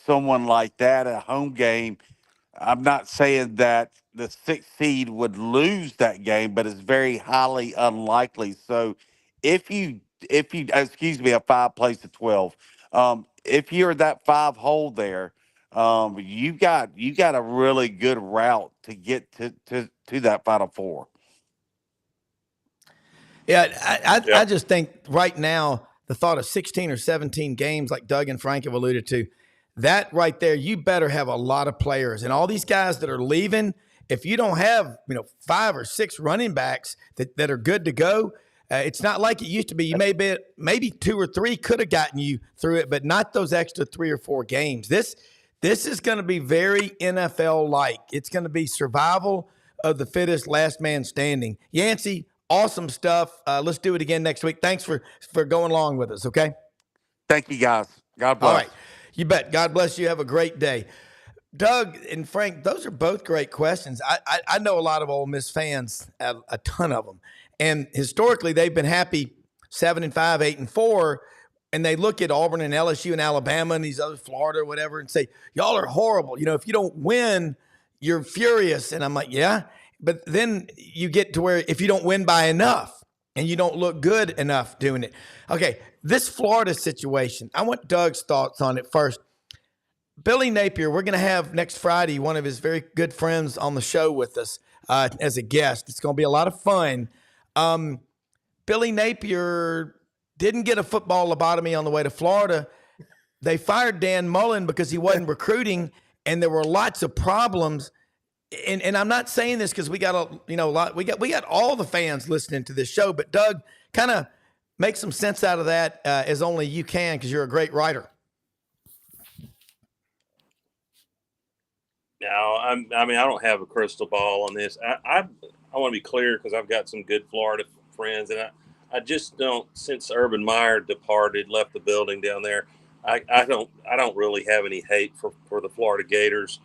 someone like that, a home game. I'm not saying that the 6th seed would lose that game, but it's very highly unlikely. So if you excuse me, a 5 plays to 12. If you're that 5 hole there, you got a really good route to get to that Final Four. Yeah, I just think right now the thought of 16 or 17 games, like Doug and Frank have alluded to, that right there, you better have a lot of players. And all these guys that are leaving, if you don't have 5 or 6 running backs that are good to go, it's not like it used to be. You maybe 2 or 3 could have gotten you through it, but not those extra 3 or 4 games. This This is going to be very NFL-like. It's going to be survival of the fittest, last man standing. Yancey, awesome stuff. Let's do it again next week. Thanks for going along with us, okay? Thank you, guys. God All bless. right. You bet. God bless you. Have a great day. Doug and Frank, those are both great questions. I know a lot of Ole Miss fans, a ton of them. And historically, they've been happy 7-5, 8-4. And they look at Auburn and LSU and Alabama and these other Florida or whatever and say, y'all are horrible. You know, if you don't win, you're furious. And I'm like, yeah. But then you get to where if you don't win by enough and you don't look good enough doing it. Okay, this Florida situation, I want Doug's thoughts on it first. Billy Napier, we're going to have next Friday one of his very good friends on the show with us as a guest. It's going to be a lot of fun. Billy Napier didn't get a football lobotomy on the way to Florida. They fired Dan Mullen because he wasn't recruiting, and there were lots of problems. And I'm not saying this because we got we got all the fans listening to this show. But Doug, kind of make some sense out of that as only you can because you're a great writer. Now, I don't have a crystal ball on this. I want to be clear because I've got some good Florida friends, and I just don't. Since Urban Meyer left the building down there, I don't really have any hate for the Florida Gators.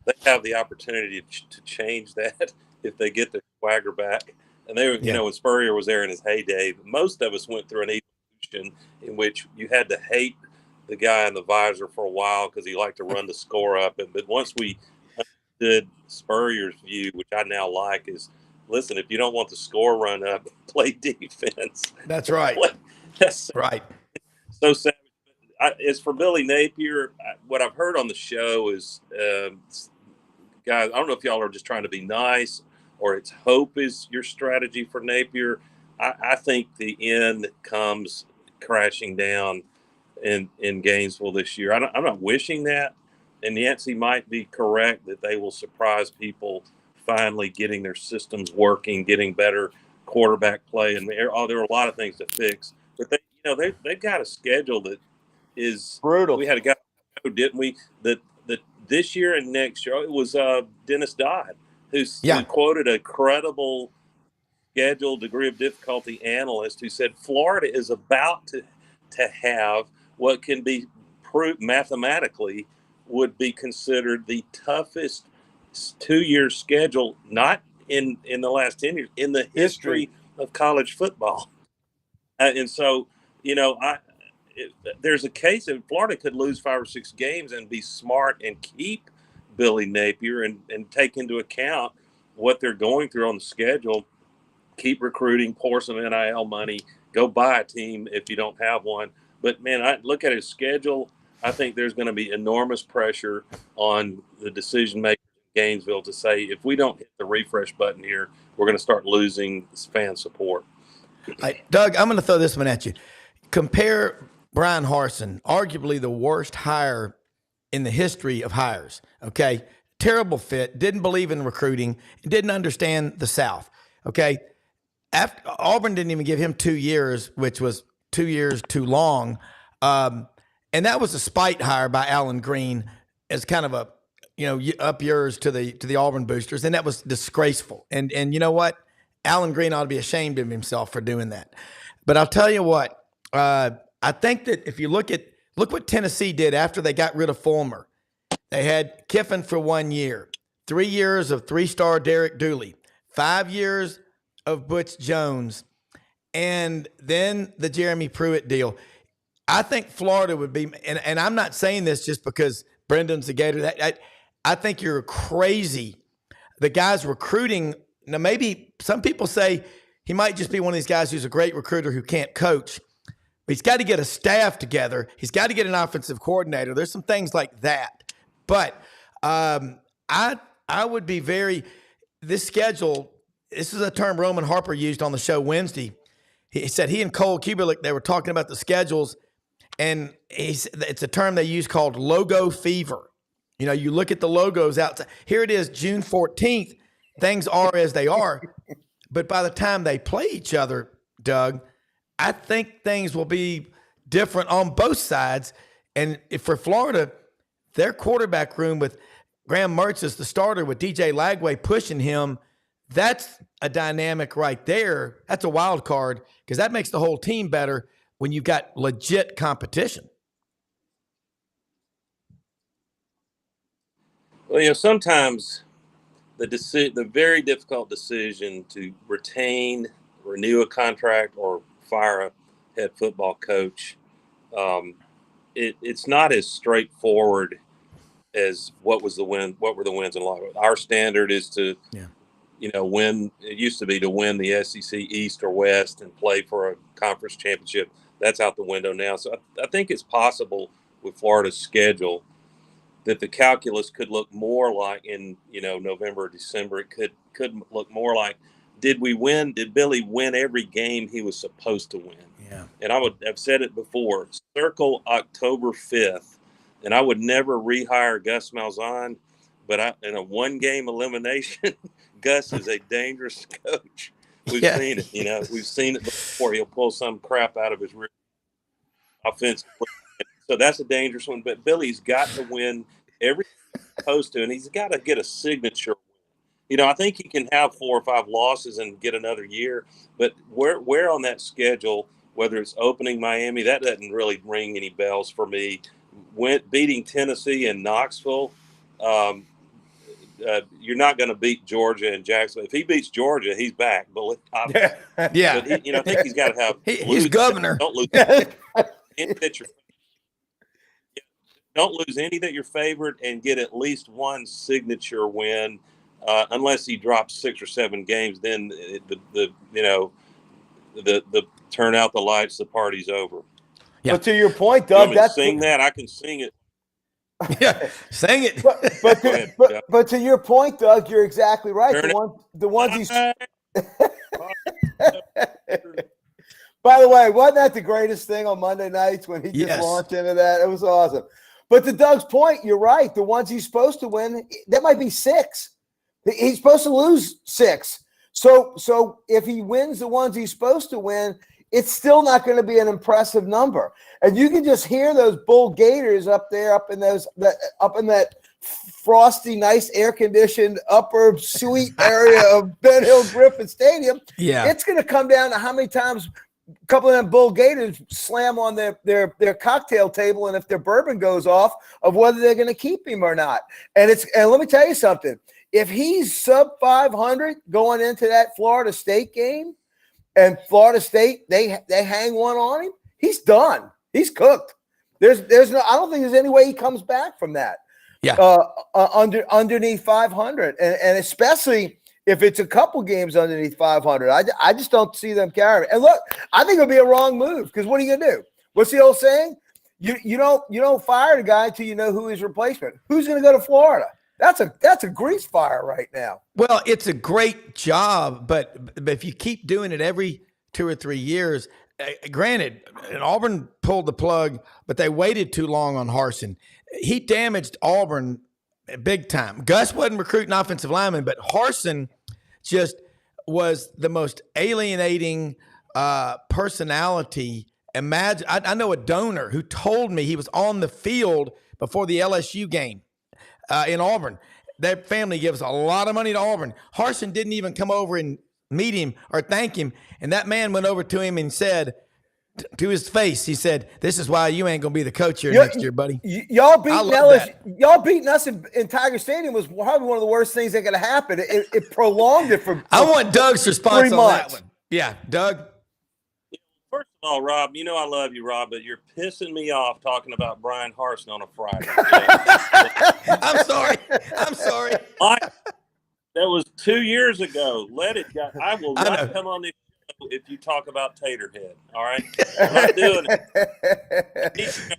They have the opportunity to change that if they get their swagger back. And they were, when Spurrier was there in his heyday, most of us went through an evolution in which you had to hate the guy in the visor for a while because he liked to run the score up. But once we understood Spurrier's view, which I now like, is listen, if you don't want the score run up, play defense. That's right. That's right. So savage. As for Billy Napier, what I've heard on the show is, guys, I don't know if y'all are just trying to be nice or it's hope is your strategy for Napier. I think the end comes crashing down in Gainesville this year. I'm not wishing that. And Yancey might be correct that they will surprise people finally getting their systems working, getting better quarterback play. And there are a lot of things to fix. But they've got a schedule that is brutal. We had a guy, didn't we, that this year and next year, it was Dennis Dodd, who quoted a credible schedule degree of difficulty analyst who said Florida is about to have what can be proved mathematically would be considered the toughest 2-year schedule, not in the last 10 years, in the history of college football. And so, there's a case that Florida could lose 5 or 6 games and be smart and keep Billy Napier and take into account what they're going through on the schedule, keep recruiting, pour some NIL money, go buy a team if you don't have one. But, man, I look at his schedule. I think there's going to be enormous pressure on the decision makers in Gainesville to say, if we don't hit the refresh button here, we're going to start losing fan support. Doug, I'm going to throw this one at you. Compare Brian Harsin, arguably the worst hire in the history of hires. Okay. Terrible fit, didn't believe in recruiting, didn't understand the South. Okay. After Auburn didn't even give him 2 years, which was 2 years too long. And that was a spite hire by Alan Green as kind of a, up yours to the Auburn boosters. And that was disgraceful. And you know what? Alan Green ought to be ashamed of himself for doing that. But I'll tell you what, I think that if you look what Tennessee did after they got rid of Fulmer. They had Kiffin for 1 year, 3 years of 3-star Derek Dooley, 5 years of Butch Jones, and then the Jeremy Pruitt deal. I think Florida would be, and I'm not saying this just because Brendan's a Gator. I think you're crazy. The guy's recruiting. Now, maybe some people say he might just be one of these guys who's a great recruiter who can't coach. But he's got to get a staff together. He's got to get an offensive coordinator. There's some things like that. But I would be this schedule, this is a term Roman Harper used on the show Wednesday. He said he and Cole Kubelik, they were talking about the schedules, and it's a term they use called logo fever. You look at the logos out. Here it is, June 14th. Things are as they are. But by the time they play each other, Doug, I think things will be different on both sides. And for Florida, their quarterback room with Graham Mertz as the starter with DJ Lagway pushing him, that's a dynamic right there. That's a wild card because that makes the whole team better when you've got legit competition. Well, sometimes the very difficult decision to renew a contract, or fire a head football coach, it's not as straightforward as what were the wins and losses. Our standard is to win. It used to be to win the SEC East or West and play for a conference championship. That's out the window now. So I think it's possible with Florida's schedule that the calculus could look more like in November or December. It could look more like, did Billy win every game he was supposed to win? Yeah. And I've said it before, circle October 5th, and I would never rehire Gus Malzahn, but in a one-game elimination, Gus is a dangerous coach. We've seen it. We've seen it before. He'll pull some crap out of his rear offensively. So that's a dangerous one. But Billy's got to win every supposed to, and he's got to get a signature win. I think he can have 4 or 5 losses and get another year. But where on that schedule, whether it's opening Miami, that doesn't really ring any bells for me. Beating Tennessee and Knoxville, you're not going to beat Georgia and Jacksonville. If he beats Georgia, he's back. But yeah, but I think he's got to have. He's governor. Don't lose. Don't lose any that you're favored, and get at least one signature win. Unless he drops 6 or 7 games, then the turn out the lights, the party's over. Yeah. But to your point, Doug, sing that. I can sing it. Yeah, sing it. But to your point, Doug, you're exactly right. The ones he's. By the way, wasn't that the greatest thing on Monday nights when he just launched into that? It was awesome. But to Doug's point, you're right. The ones he's supposed to win, that might be 6. He's supposed to lose 6. So if he wins the ones he's supposed to win, it's still not going to be an impressive number. And you can just hear those Bull Gators up there, up in that frosty, nice, air-conditioned upper suite area of Ben Hill Griffin Stadium. Yeah, it's going to come down to how many times a couple of them Bull Gators slam on their cocktail table, and if their bourbon goes off, of whether they're going to keep him or not. And let me tell you something. If he's sub 500 going into that Florida State game, and Florida State they hang one on him, he's done. He's cooked. There's no. I don't think there's any way he comes back from that. Yeah. Underneath 500, and especially if it's a couple games underneath 500, I just don't see them carrying it. And look, I think it'll be a wrong move, because what are you gonna do? What's the old saying? You don't fire the guy until you know who his replacement. Who's gonna go to Florida? That's a grease fire right now. Well, it's a great job, but if you keep doing it every 2 or 3 years, granted, Auburn pulled the plug, but they waited too long on Harsin. He damaged Auburn big time. Gus wasn't recruiting offensive linemen, but Harsin just was the most alienating personality. Imagine, I know a donor who told me he was on the field before the LSU game. In Auburn. Their family gives a lot of money to Auburn. Harsin didn't even come over and meet him or thank him. And that man went over to him and said, to his face, he said, "This is why you ain't going to be the coach here next year, buddy." Y'all beating us in Tiger Stadium was probably one of the worst things that could have happened. It prolonged it for I want Doug's response 3 on months. that one. Yeah, Doug. First of all, Rob, I love you, Rob, but you're pissing me off talking about Brian Harsin on a Friday. I'm sorry. That was 2 years ago. Let it go. I will not come on this show if you talk about Taterhead. All right, I'm not doing it.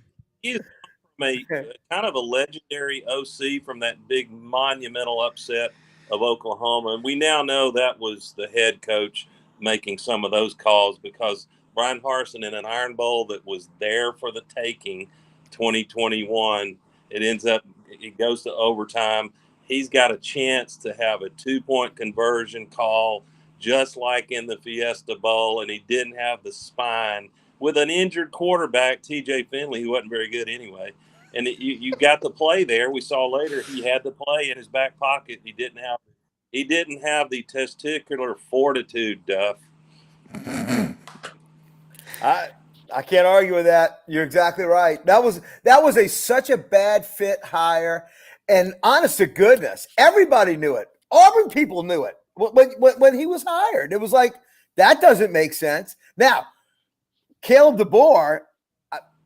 He's from a kind of a legendary OC from that big monumental upset of Oklahoma, and we now know that was the head coach making some of those calls, because Brian Harsin in an Iron Bowl that was there for the taking, 2021, it goes to overtime. He's got a chance to have a 2-point conversion call, just like in the Fiesta Bowl, and he didn't have the spine with an injured quarterback, TJ Finley, who wasn't very good anyway. And you got the play there. We saw later he had the play in his back pocket. He didn't have the testicular fortitude, Duff. I can't argue with that. You're exactly right. That was such a bad fit hire, and honest to goodness, everybody knew it. Auburn people knew it when he was hired. It was like, that doesn't make sense. Now, Caleb DeBoer.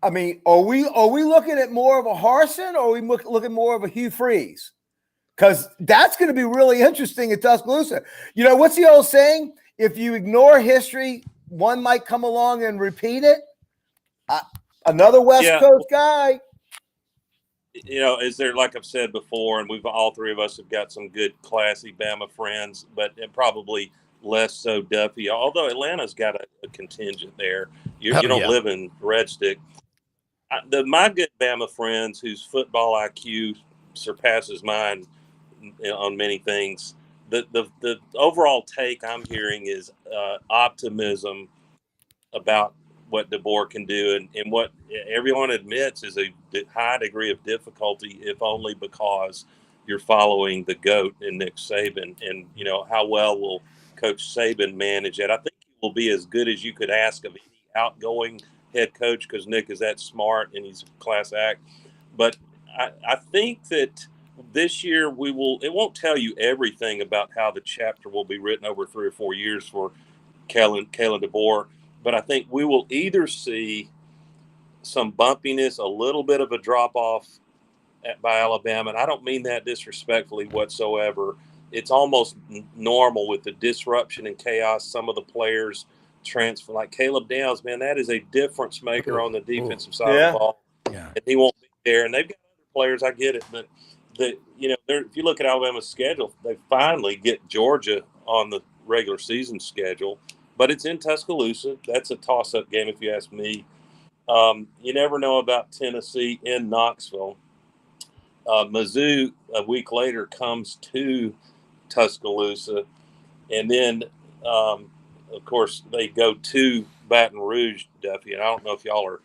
I mean, are we looking at more of a Harsin, or are we looking more of a Hugh Freeze? Because that's going to be really interesting at Tuscaloosa. You know, what's the old saying? If you ignore history, one might come along and repeat it. Another West Coast guy. You know, is there, like I've said before, and all three of us have got some good, classy Bama friends, but probably less so Duffy. Although Atlanta's got a contingent there. You don't live in Red Stick. My good Bama friends, whose football IQ surpasses mine on many things, the overall take I'm hearing is optimism about what DeBoer can do, and what everyone admits is a high degree of difficulty, if only because you're following the GOAT in Nick Saban. And, you know, how well will Coach Saban manage it? I think he will be as good as you could ask of any outgoing head coach, because Nick is that smart and he's a class act. But I think that this year it won't tell you everything about how the chapter will be written over 3 or 4 years for Kalen DeBoer. But I think we will either see some bumpiness, a little bit of a drop-off by Alabama. And I don't mean that disrespectfully whatsoever. It's almost normal with the disruption and chaos. Some of the players transfer, like Caleb Downs, man, that is a difference maker on the defensive side of the ball. Yeah. And he won't be there. And they've got other players, I get it. But, if you look at Alabama's schedule, they finally get Georgia on the regular season schedule. But it's in Tuscaloosa. That's a toss-up game, if you ask me. You never know about Tennessee in Knoxville. Mizzou, a week later, comes to Tuscaloosa. And then, of course, they go to Baton Rouge, Duffy. And I don't know if y'all are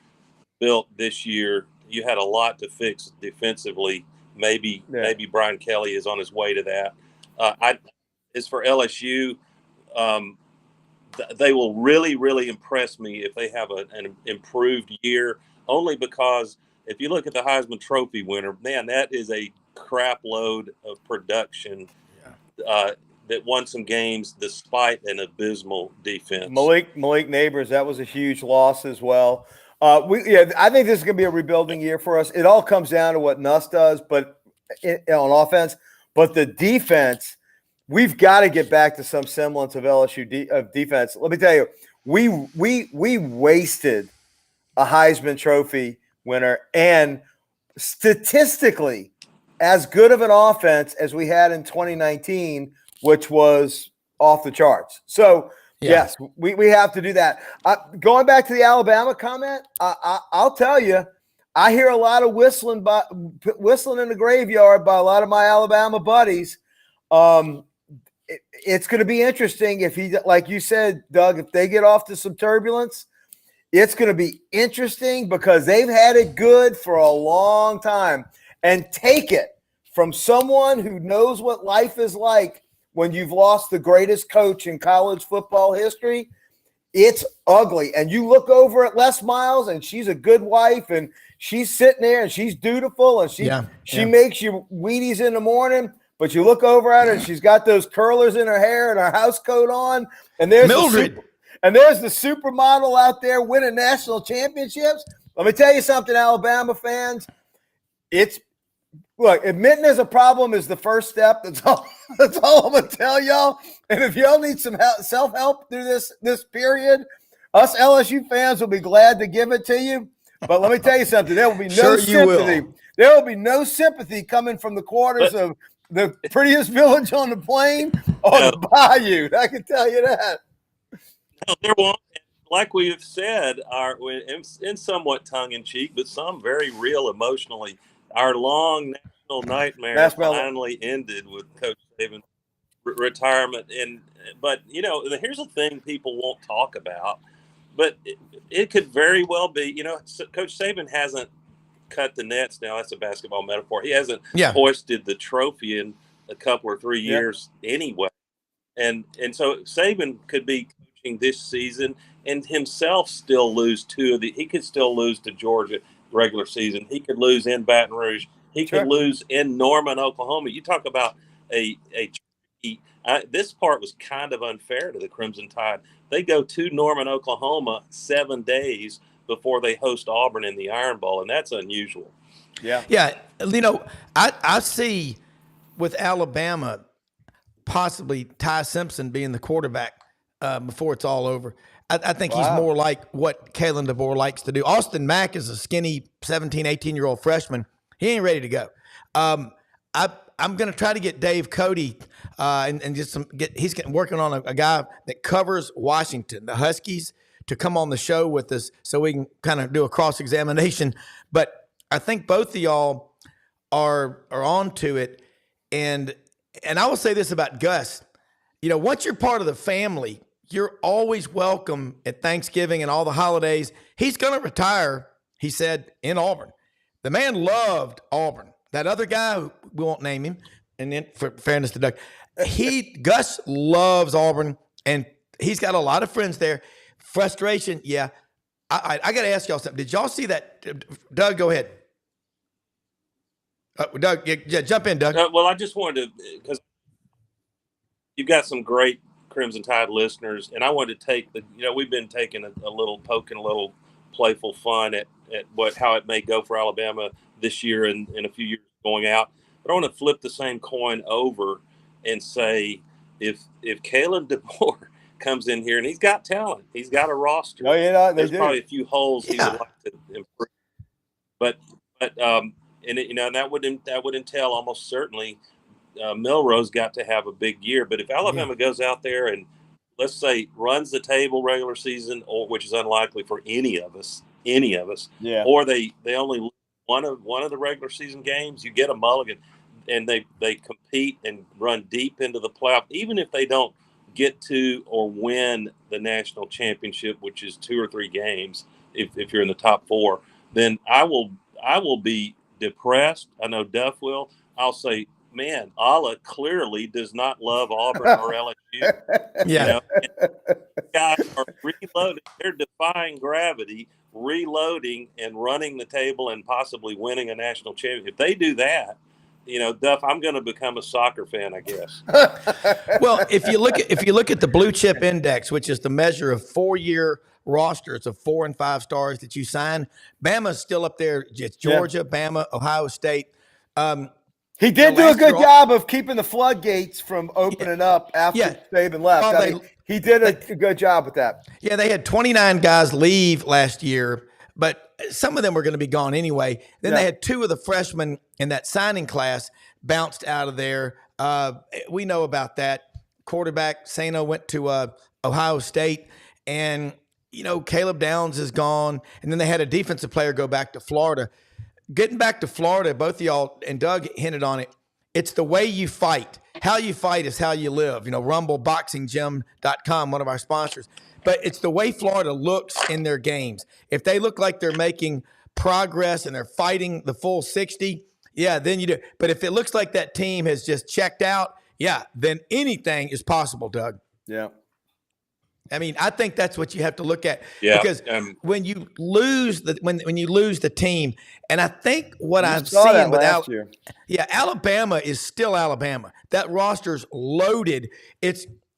built this year. You had a lot to fix defensively. Maybe Brian Kelly is on his way to that. As for LSU, they will really, really impress me if they have an improved year, only because if you look at the Heisman Trophy winner, man, that is a crap load of production that won some games despite an abysmal defense. Malik Neighbors, that was a huge loss as well. I think this is going to be a rebuilding year for us. It all comes down to what Nuss does, but on offense. But the defense, we've got to get back to some semblance of LSU defense. Let me tell you, we wasted a Heisman Trophy winner, and statistically, as good of an offense as we had in 2019, which was off the charts. So, yes, we have to do that. Going back to the Alabama comment, I'll tell you, I hear a lot of whistling in the graveyard by a lot of my Alabama buddies. It's going to be interesting if he, like you said, Doug, if they get off to some turbulence, it's going to be interesting because they've had it good for a long time. And take it from someone who knows what life is like when you've lost the greatest coach in college football history. It's ugly. And you look over at Les Miles, and she's a good wife, and she's sitting there, and she's dutiful, and she makes you Wheaties in the morning. But you look over at her, and she's got those curlers in her hair and her house coat on. And there's Mildred. There's the supermodel out there winning national championships. Let me tell you something, Alabama fans. Look, admitting there's a problem is the first step. That's all I'm going to tell y'all. And if y'all need some self-help through this period, us LSU fans will be glad to give it to you. But let me tell you something. There will be no sympathy. There will be no sympathy coming from the quarters of the prettiest village on the plain or the bayou. I can tell you that. No, there won't. Like we have said, in somewhat tongue-in-cheek, but some very real emotionally, our long national nightmare finally ended with Coach Saban's retirement. But here's the thing people won't talk about, but it could very well be, Coach Saban hasn't cut the nets now. That's a basketball metaphor. He hasn't Yeah. hoisted the trophy in a couple or 3 Yeah. years anyway. And so Saban could be coaching this season and himself still lose he could still lose to Georgia regular season. He could lose in Baton Rouge. He Sure. could lose in Norman, Oklahoma. You talk about this part was kind of unfair to the Crimson Tide. They go to Norman, Oklahoma 7 days before they host Auburn in the Iron Bowl, and that's unusual. Yeah. Yeah. I see with Alabama possibly Ty Simpson being the quarterback before it's all over. I think he's more like what Kalen DeBoer likes to do. Austin Mack is a skinny 17, 18-year-old freshman. He ain't ready to go. I'm going to try to get Dave Cody and just he's working on a guy that covers Washington, the Huskies, to come on the show with us so we can kind of do a cross-examination. But I think both of y'all are on to it. And I will say this about Gus. Once you're part of the family, you're always welcome at Thanksgiving and all the holidays. He's going to retire, he said, in Auburn. The man loved Auburn. That other guy, we won't name him, and then for fairness to Doug, Gus loves Auburn, and he's got a lot of friends there. Frustration, yeah. I got to ask y'all something. Did y'all see that? Doug, go ahead. Doug, yeah, jump in, Doug. Well, I just wanted to, because you've got some great Crimson Tide listeners, and I wanted to take we've been taking poking a little playful fun at how it may go for Alabama this year and in a few years going out. But I want to flip the same coin over and say, if Kalen DeBoer comes in here and he's got talent, he's got a roster. Oh, yeah, there's probably a few holes he would like to improve. But and that would entail almost certainly Milrose got to have a big year. But if Alabama goes out there and let's say runs the table regular season, or which is unlikely for any of us, yeah, or they only lose one of the regular season games, you get a mulligan, and they compete and run deep into the playoff, even if they don't get to or win the national championship, which is 2 or 3 games. If you're in the top 4, then I will be depressed. I know Duff will. I'll say, man, Allah clearly does not love Auburn or LSU. Yeah. Guys are reloading. They're defying gravity, reloading and running the table and possibly winning a national championship. If they do that, Duff, I'm going to become a soccer fan, I guess. Well, if you look at the blue chip index, which is the measure of 4-year rosters of 4 and 5 stars that you sign, Bama's still up there. It's Georgia, Bama, Ohio State. He did do a good job of keeping the floodgates from opening up after Saban left. He did a good job with that. Yeah, they had 29 guys leave last year, but some of them were going to be gone anyway. Then they had 2 of the freshmen in that signing class bounced out of there. We know about that. Quarterback Sano went to Ohio State, and Caleb Downs is gone. And then they had a defensive player go back to Florida. Getting back to Florida, both of y'all, and Doug hinted on it, it's the way you fight. How you fight is how you live. RumbleBoxingGym.com, one of our sponsors. But it's the way Florida looks in their games. If they look like they're making progress and they're fighting the full 60, then you do. But if it looks like that team has just checked out, then anything is possible, Doug. Yeah. I mean, I think that's what you have to look at. Yeah, because when you lose when you lose the team, and I think what I'm seeing last year. Alabama is still Alabama. That roster's loaded.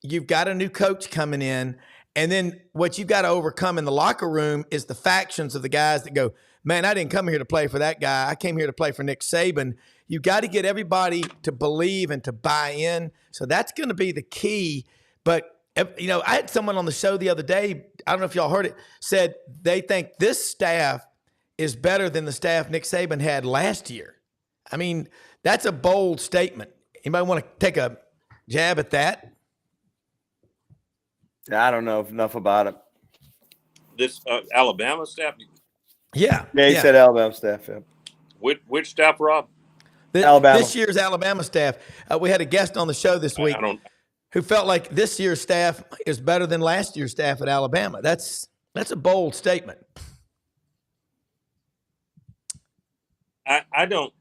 You've got a new coach coming in, and then what you've got to overcome in the locker room is the factions of the guys that go, man, I didn't come here to play for that guy. I came here to play for Nick Saban. You got to get everybody to believe and to buy in. So that's going to be the key. But I had someone on the show the other day, I don't know if y'all heard it, said they think this staff is better than the staff Nick Saban had last year. I mean, that's a bold statement. Anybody want to take a jab at that? I don't know enough about it. This Alabama staff? Yeah, he said Alabama staff. Yeah. Which staff, Rob? Alabama. This year's Alabama staff. We had a guest on the show this week who felt like this year's staff is better than last year's staff at Alabama. That's a bold statement. I don't,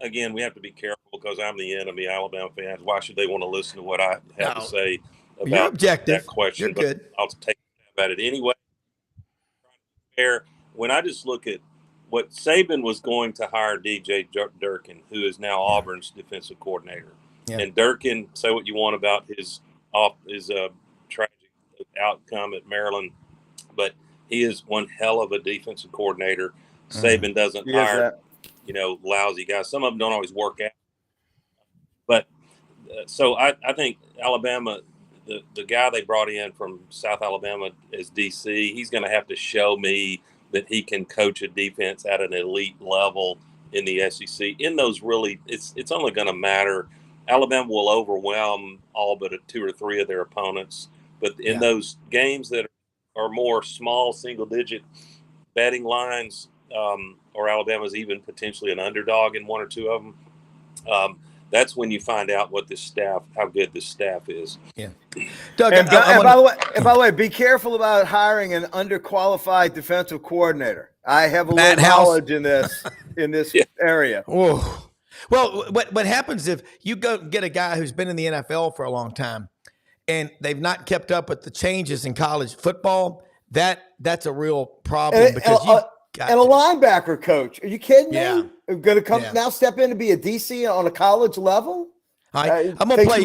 again, we have to be careful because I'm the enemy, Alabama fans. Why should they want to listen to what I have to No, say you're about that objective. You're question? But good. I'll take about it anyway. When I just look at what Saban was going to hire DJ Durkin, who is now Auburn's defensive coordinator, Yeah. and Durkin, say what you want about his tragic outcome at Maryland, but he is one hell of a defensive coordinator. Saban doesn't He is hire, that. lousy guys. Some of them don't always work out, but so I think Alabama, the guy they brought in from South Alabama as DC, he's going to have to show me that he can coach a defense at an elite level in the SEC. In those really, it's only going to matter. Alabama will overwhelm all but two or three of their opponents, but in those games that are more small single-digit betting lines, or Alabama's even potentially an underdog in one or two of them. That's when you find out how good this staff is. Yeah. Doug, And by the way, be careful about hiring an underqualified defensive coordinator. I have a Matt little House. knowledge in this area. Oh, well, what happens if you go get a guy who's been in the NFL for a long time and they've not kept up with the changes in college football? That's a real problem because and a linebacker coach. Are you kidding me? Going to come Yeah. now, step in to be a DC on a college level? I'm gonna play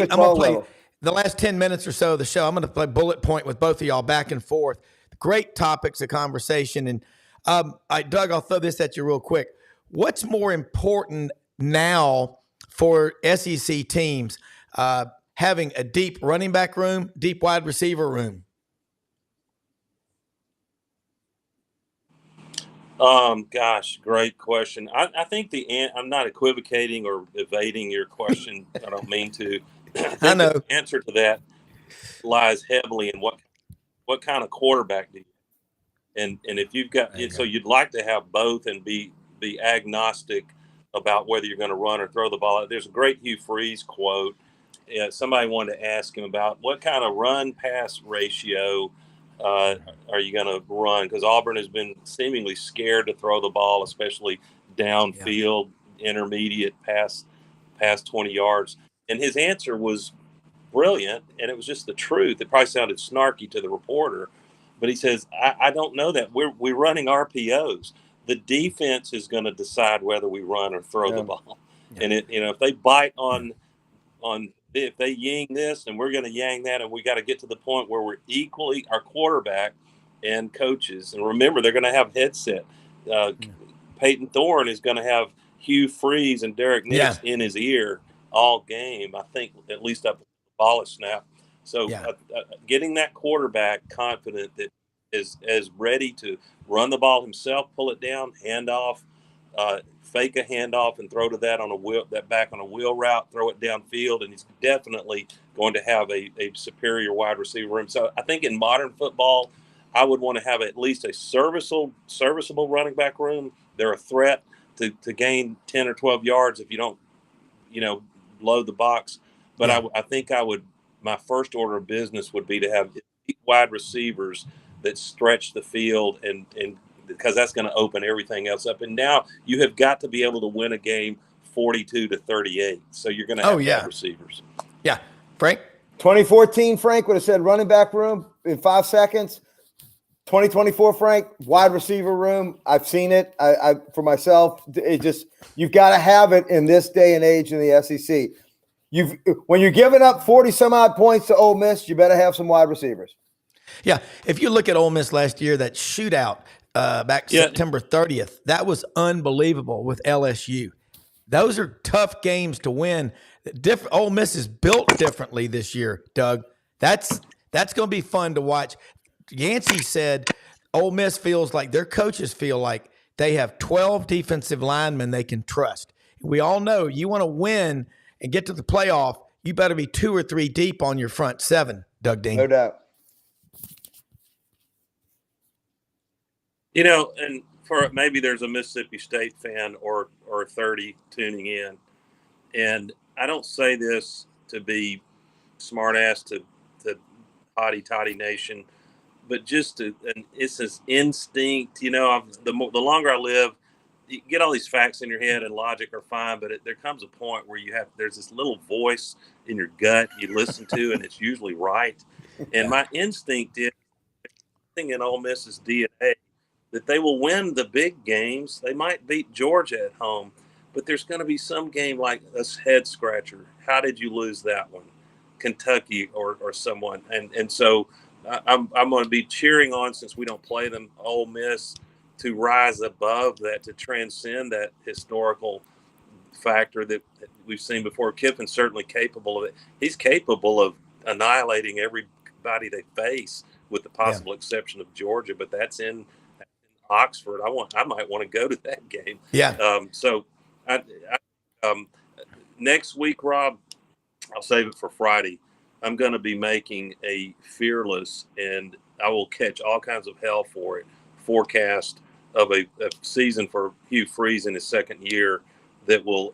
the last 10 minutes or so of the show. I'm gonna play bullet point with both of y'all back and forth. Great topics of conversation. And Doug, I'll throw this at you real quick. What's more important now for SEC teams? Having a deep running back room, deep wide receiver room? Gosh, great question. I think I'm not equivocating or evading your question. I don't mean to. I think the answer to that lies heavily in what kind of quarterback do you have? And if you've got so you'd like to have both and be agnostic about whether you're going to run or throw the ball. There's a great Hugh Freeze quote. Somebody wanted to ask him about what kind of run-pass ratio are you going to run? Because Auburn has been seemingly scared to throw the ball, especially downfield, intermediate, past 20 yards. And his answer was brilliant, and it was just the truth. It probably sounded snarky to the reporter, but he says, I don't know that. We're running RPOs. The defense is going to decide whether we run or throw the ball. Yeah. And if they bite on if they yang this and we're going to yang that, and we got to get to the point where we're equally our quarterback and coaches. And remember, they're going to have headset. Peyton Thorne is going to have Hugh Freeze and Derek Nix in his ear all game, I think, at least up to the ball snap. So getting that quarterback confident that is as ready to run the ball himself, pull it down, hand off, fake a handoff and throw to that on a wheel route, throw it downfield, and he's definitely going to have a superior wide receiver room. So I think in modern football, I would want to have at least a serviceable running back room. They're a threat to gain 10 or 12 yards if you don't, load the box. But I think my first order of business would be to have wide receivers that stretch the field and because that's going to open everything else up. And now you have got to be able to win a game 42-38. So you're going to have receivers. Yeah. Frank? 2014, Frank would have said running back room in 5 seconds. 2024, Frank, wide receiver room. I've seen it. I for myself. It just you've got to have it in this day and age in the SEC. When you're giving up 40 some odd points to Ole Miss, you better have some wide receivers. Yeah, if you look at Ole Miss last year, that shootout back September 30th, that was unbelievable with LSU. Those are tough games to win. Ole Miss is built differently this year, Doug. That's going to be fun to watch. Yancey said Ole Miss feels like their coaches feel like they have 12 defensive linemen they can trust. We all know you want to win and get to the playoff, you better be 2 or 3 deep on your front seven, Doug Dean. No doubt. And for maybe there's a Mississippi State fan or 30 tuning in, and I don't say this to be smart ass to hotty toddy nation, but just it's this instinct. The longer I live, you get all these facts in your head and logic are fine, but there comes a point where there's this little voice in your gut you listen to, and it's usually right. And my instinct is, thing in Ole Miss's DNA, that they will win the big games. They might beat Georgia at home, but there's going to be some game like a head scratcher. How did you lose that one? Kentucky or someone. And so I'm going to be cheering on, since we don't play them, Ole Miss to rise above that, to transcend that historical factor that we've seen before. Kiffin's certainly capable of it. He's capable of annihilating everybody they face, with the possible exception of Georgia, but that's in Oxford. I might want to go to that game. Yeah. So next week, Rob, I'll save it for Friday. I'm going to be making a fearless, and I will catch all kinds of hell for it, forecast of a season for Hugh Freeze in his second year that will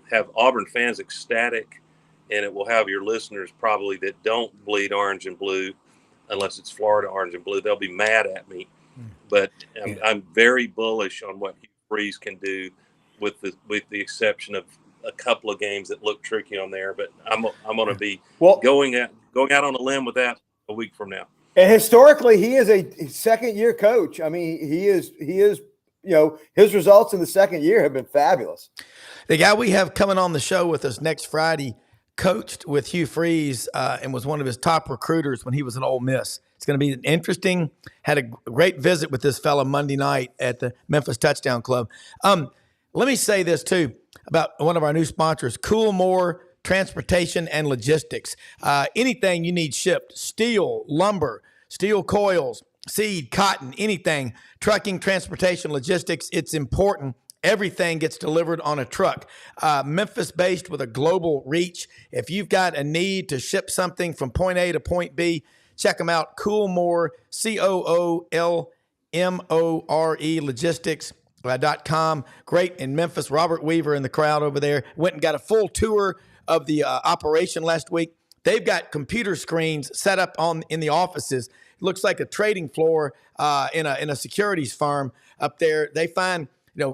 have Auburn fans ecstatic, and it will have your listeners probably that don't bleed orange and blue, unless it's Florida orange and blue. They'll be mad at me. But I'm very bullish on what Hugh Freeze can do, with the exception of a couple of games that look tricky on there. But I'm going to be going out on a limb with that a week from now. And historically, he is a second-year coach. I mean, he is. His results in the second year have been fabulous. The guy we have coming on the show with us next Friday coached with Hugh Freeze and was one of his top recruiters when he was at Ole Miss. It's going to be interesting. Had a great visit with this fella Monday night at the Memphis Touchdown Club. Let me say this, too, about one of our new sponsors, Coolmore Transportation and Logistics. Anything you need shipped, steel, lumber, steel coils, seed, cotton, anything, trucking, transportation, logistics, it's important. Everything gets delivered on a truck. Memphis-based with a global reach. If you've got a need to ship something from point A to point B, check them out. Coolmore, Coolmore, logistics.com. Great in Memphis. Robert Weaver in the crowd over there. Went and got a full tour of the operation last week. They've got computer screens set up in the offices. It looks like a trading floor in a securities firm up there. They find,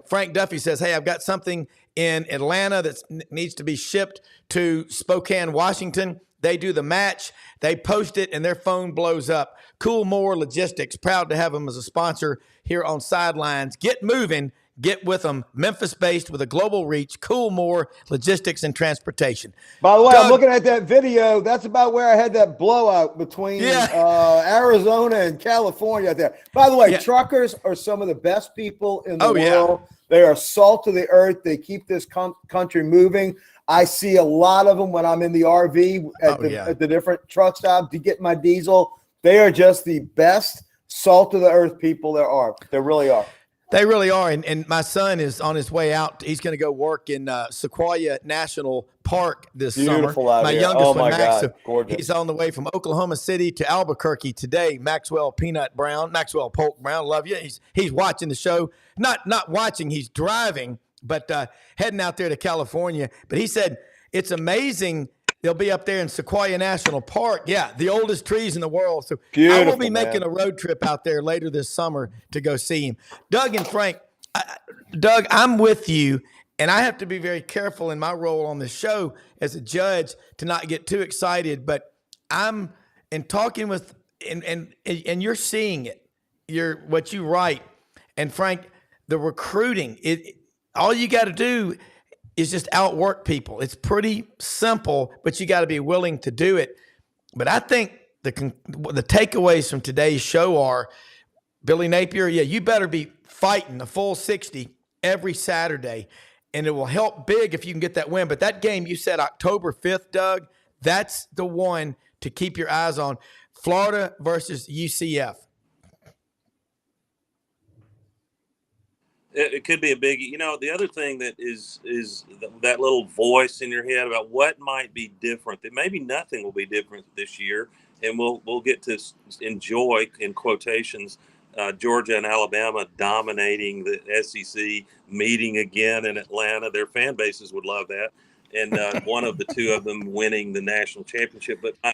Frank Duffy says, hey, I've got something in Atlanta that needs to be shipped to Spokane, Washington. They do the match. They post it, and their phone blows up. Coolmore Logistics, proud to have them as a sponsor here on Sidelines. Get moving. Get with them. Memphis-based with a global reach. Coolmore Logistics and Transportation. By the way, Doug, I'm looking at that video. That's about where I had that blowout between Arizona and California out there. By the way, truckers are some of the best people in the world. Yeah. They are salt of the earth. They keep this country moving. I see a lot of them when I'm in the RV at the different truck stops to get my diesel. They are just the best salt of the earth people there are. They really are. They really are. And my son is on his way out. He's going to go work in Sequoia National Park this summer. Out my here. youngest one, Max. God. Gorgeous. He's on the way from Oklahoma City to Albuquerque today. Maxwell Polk Brown, love you. He's watching the show. Not watching, he's driving, but heading out there to California. But he said it's amazing. They'll be up there in Sequoia National Park. Yeah, the oldest trees in the world. So beautiful, I will be making a road trip out there later this summer to go see him. Doug and Frank, Doug, I'm with you, and I have to be very careful in my role on the show as a judge to not get too excited. But I'm talking with, and you're seeing it. What you write, and Frank, the recruiting. All you got to do is just outwork people. It's pretty simple, but you got to be willing to do it. But I think the takeaways from today's show are, Billy Napier, you better be fighting a full 60 every Saturday, and it will help big if you can get that win. But that game you said October 5th, Doug, that's the one to keep your eyes on. Florida versus UCF. It could be a big, the other thing that is that little voice in your head about what might be different, that maybe nothing will be different this year. And we'll get to enjoy, in quotations, Georgia and Alabama dominating the SEC, meeting again in Atlanta. Their fan bases would love that. And one of the two of them winning the national championship. But my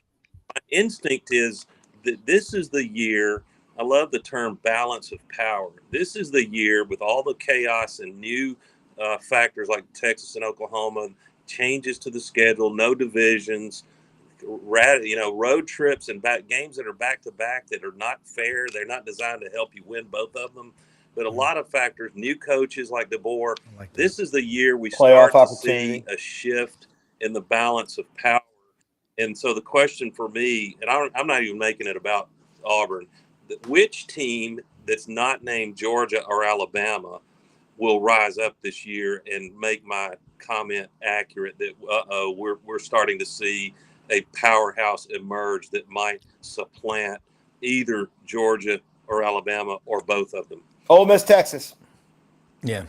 instinct is that this is the year I love the term balance of power. This is the year with all the chaos and new factors like Texas and Oklahoma, changes to the schedule, no divisions, road trips and games that are back to back that are not fair. They're not designed to help you win both of them. But a lot of factors, new coaches like DeBoer. This is the year we start to see a shift in the balance of power. And so the question for me, and I'm not even making it about Auburn, which team that's not named Georgia or Alabama will rise up this year and make my comment accurate that we're starting to see a powerhouse emerge that might supplant either Georgia or Alabama or both of them. Ole Miss, Texas. Yeah.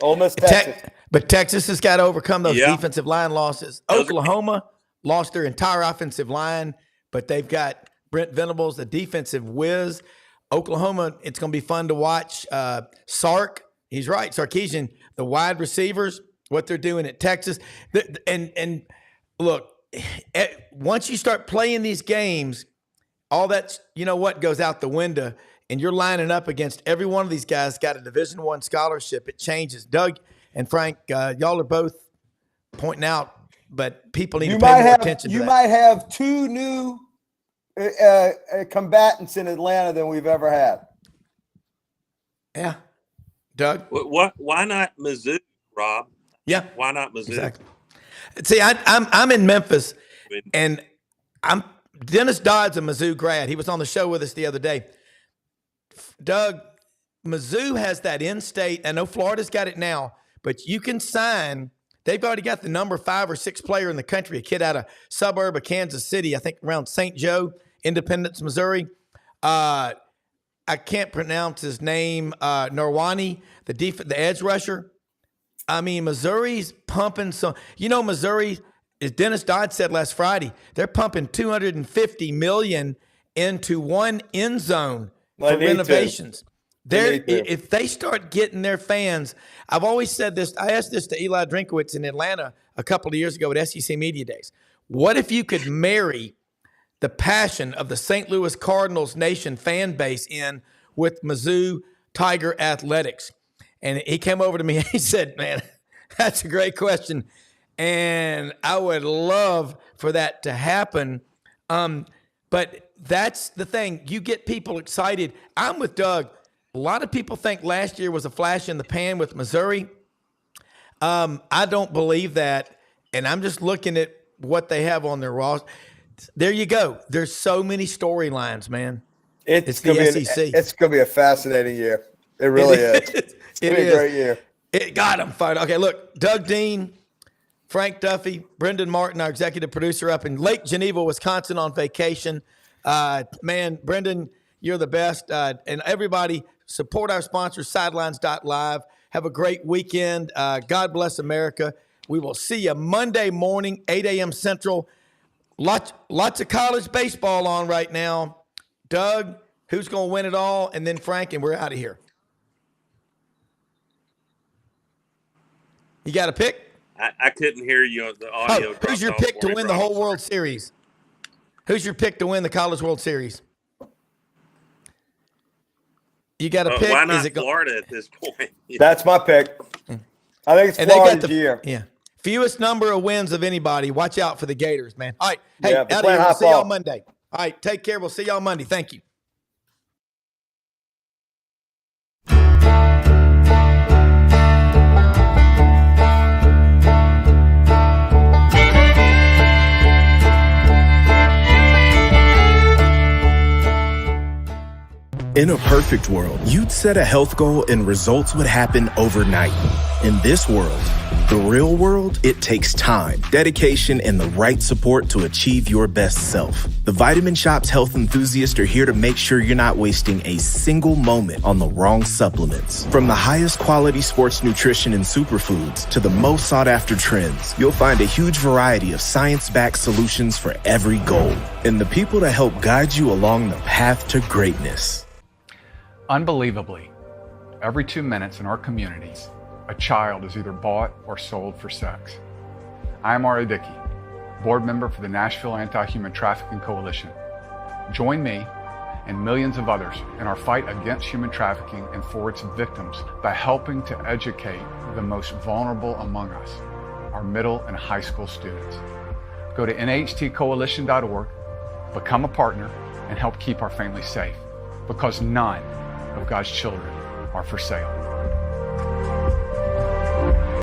Ole Miss, Texas. But Texas has got to overcome those defensive line losses. Oklahoma lost their entire offensive line, but they've got Brent Venables, the defensive whiz. Oklahoma, it's going to be fun to watch. Sark, he's right, Sarkisian, the wide receivers, what they're doing at Texas. And look, once you start playing these games, all that, goes out the window, and you're lining up against every one of these guys got a Division I scholarship. It changes. Doug and Frank, y'all are both pointing out, but people need to pay more attention to that. You might have two new combatants in Atlanta than we've ever had. Yeah. Doug? Why not Mizzou, Rob? Yeah. Why not Mizzou? Exactly. See, I'm in Memphis, and Dennis Dodd's a Mizzou grad. He was on the show with us the other day. Doug, Mizzou has that in-state. I know Florida's got it now, but you can sign. They've already got the number 5 or 6 player in the country, a kid out of suburb of Kansas City, I think around St. Joe, Independence, Missouri. I can't pronounce his name. Narwani, the edge rusher. I mean, Missouri's pumping some. Missouri, as Dennis Dodd said last Friday, they're pumping $250 million into one end zone for renovations. If they start getting their fans, I've always said this. I asked this to Eli Drinkowitz in Atlanta a couple of years ago at SEC Media Days. What if you could marry the passion of the St. Louis Cardinals Nation fan base in with Mizzou Tiger athletics? And he came over to me and he said, man, that's a great question. And I would love for that to happen. But that's the thing. You get people excited. I'm with Doug. A lot of people think last year was a flash in the pan with Missouri. I don't believe that. And I'm just looking at what they have on their roster. There you go. There's so many storylines, man. It's the SEC. It's going to be a fascinating year. It really is. It's going to be a great year. It got him fired. Okay, look, Doug Dean, Frank Duffy, Brendan Martin, our executive producer up in Lake Geneva, Wisconsin on vacation. Man, Brendan, you're the best. And everybody, support our sponsor, sidelines.live. Have a great weekend. God bless America. We will see you Monday morning, 8 a.m. Central. Lots of college baseball on right now. Doug, who's going to win it all? And then Frank, and we're out of here. You got a pick? I couldn't hear you on the audio. Who's your pick to win the whole World Series? Who's your pick to win the College World Series? You got a pick? Why not Florida at this point? That's my pick. I think it's Florida's year. Yeah. Fewest number of wins of anybody. Watch out for the Gators, man. All right. Hey, out of here. We'll see y'all Monday. All right. Take care. We'll see y'all Monday. Thank you. In a perfect world, you'd set a health goal and results would happen overnight. In this world, the real world, it takes time, dedication, and the right support to achieve your best self. The Vitamin Shoppe health enthusiasts are here to make sure you're not wasting a single moment on the wrong supplements. From the highest quality sports nutrition and superfoods to the most sought after trends, you'll find a huge variety of science-backed solutions for every goal. And the people to help guide you along the path to greatness. Unbelievably, every 2 minutes in our communities, a child is either bought or sold for sex. I am Ari Dickey, board member for the Nashville Anti-Human Trafficking Coalition. Join me and millions of others in our fight against human trafficking and for its victims by helping to educate the most vulnerable among us, our middle and high school students. Go to nhtcoalition.org, become a partner, and help keep our families safe, because none of God's children are for sale.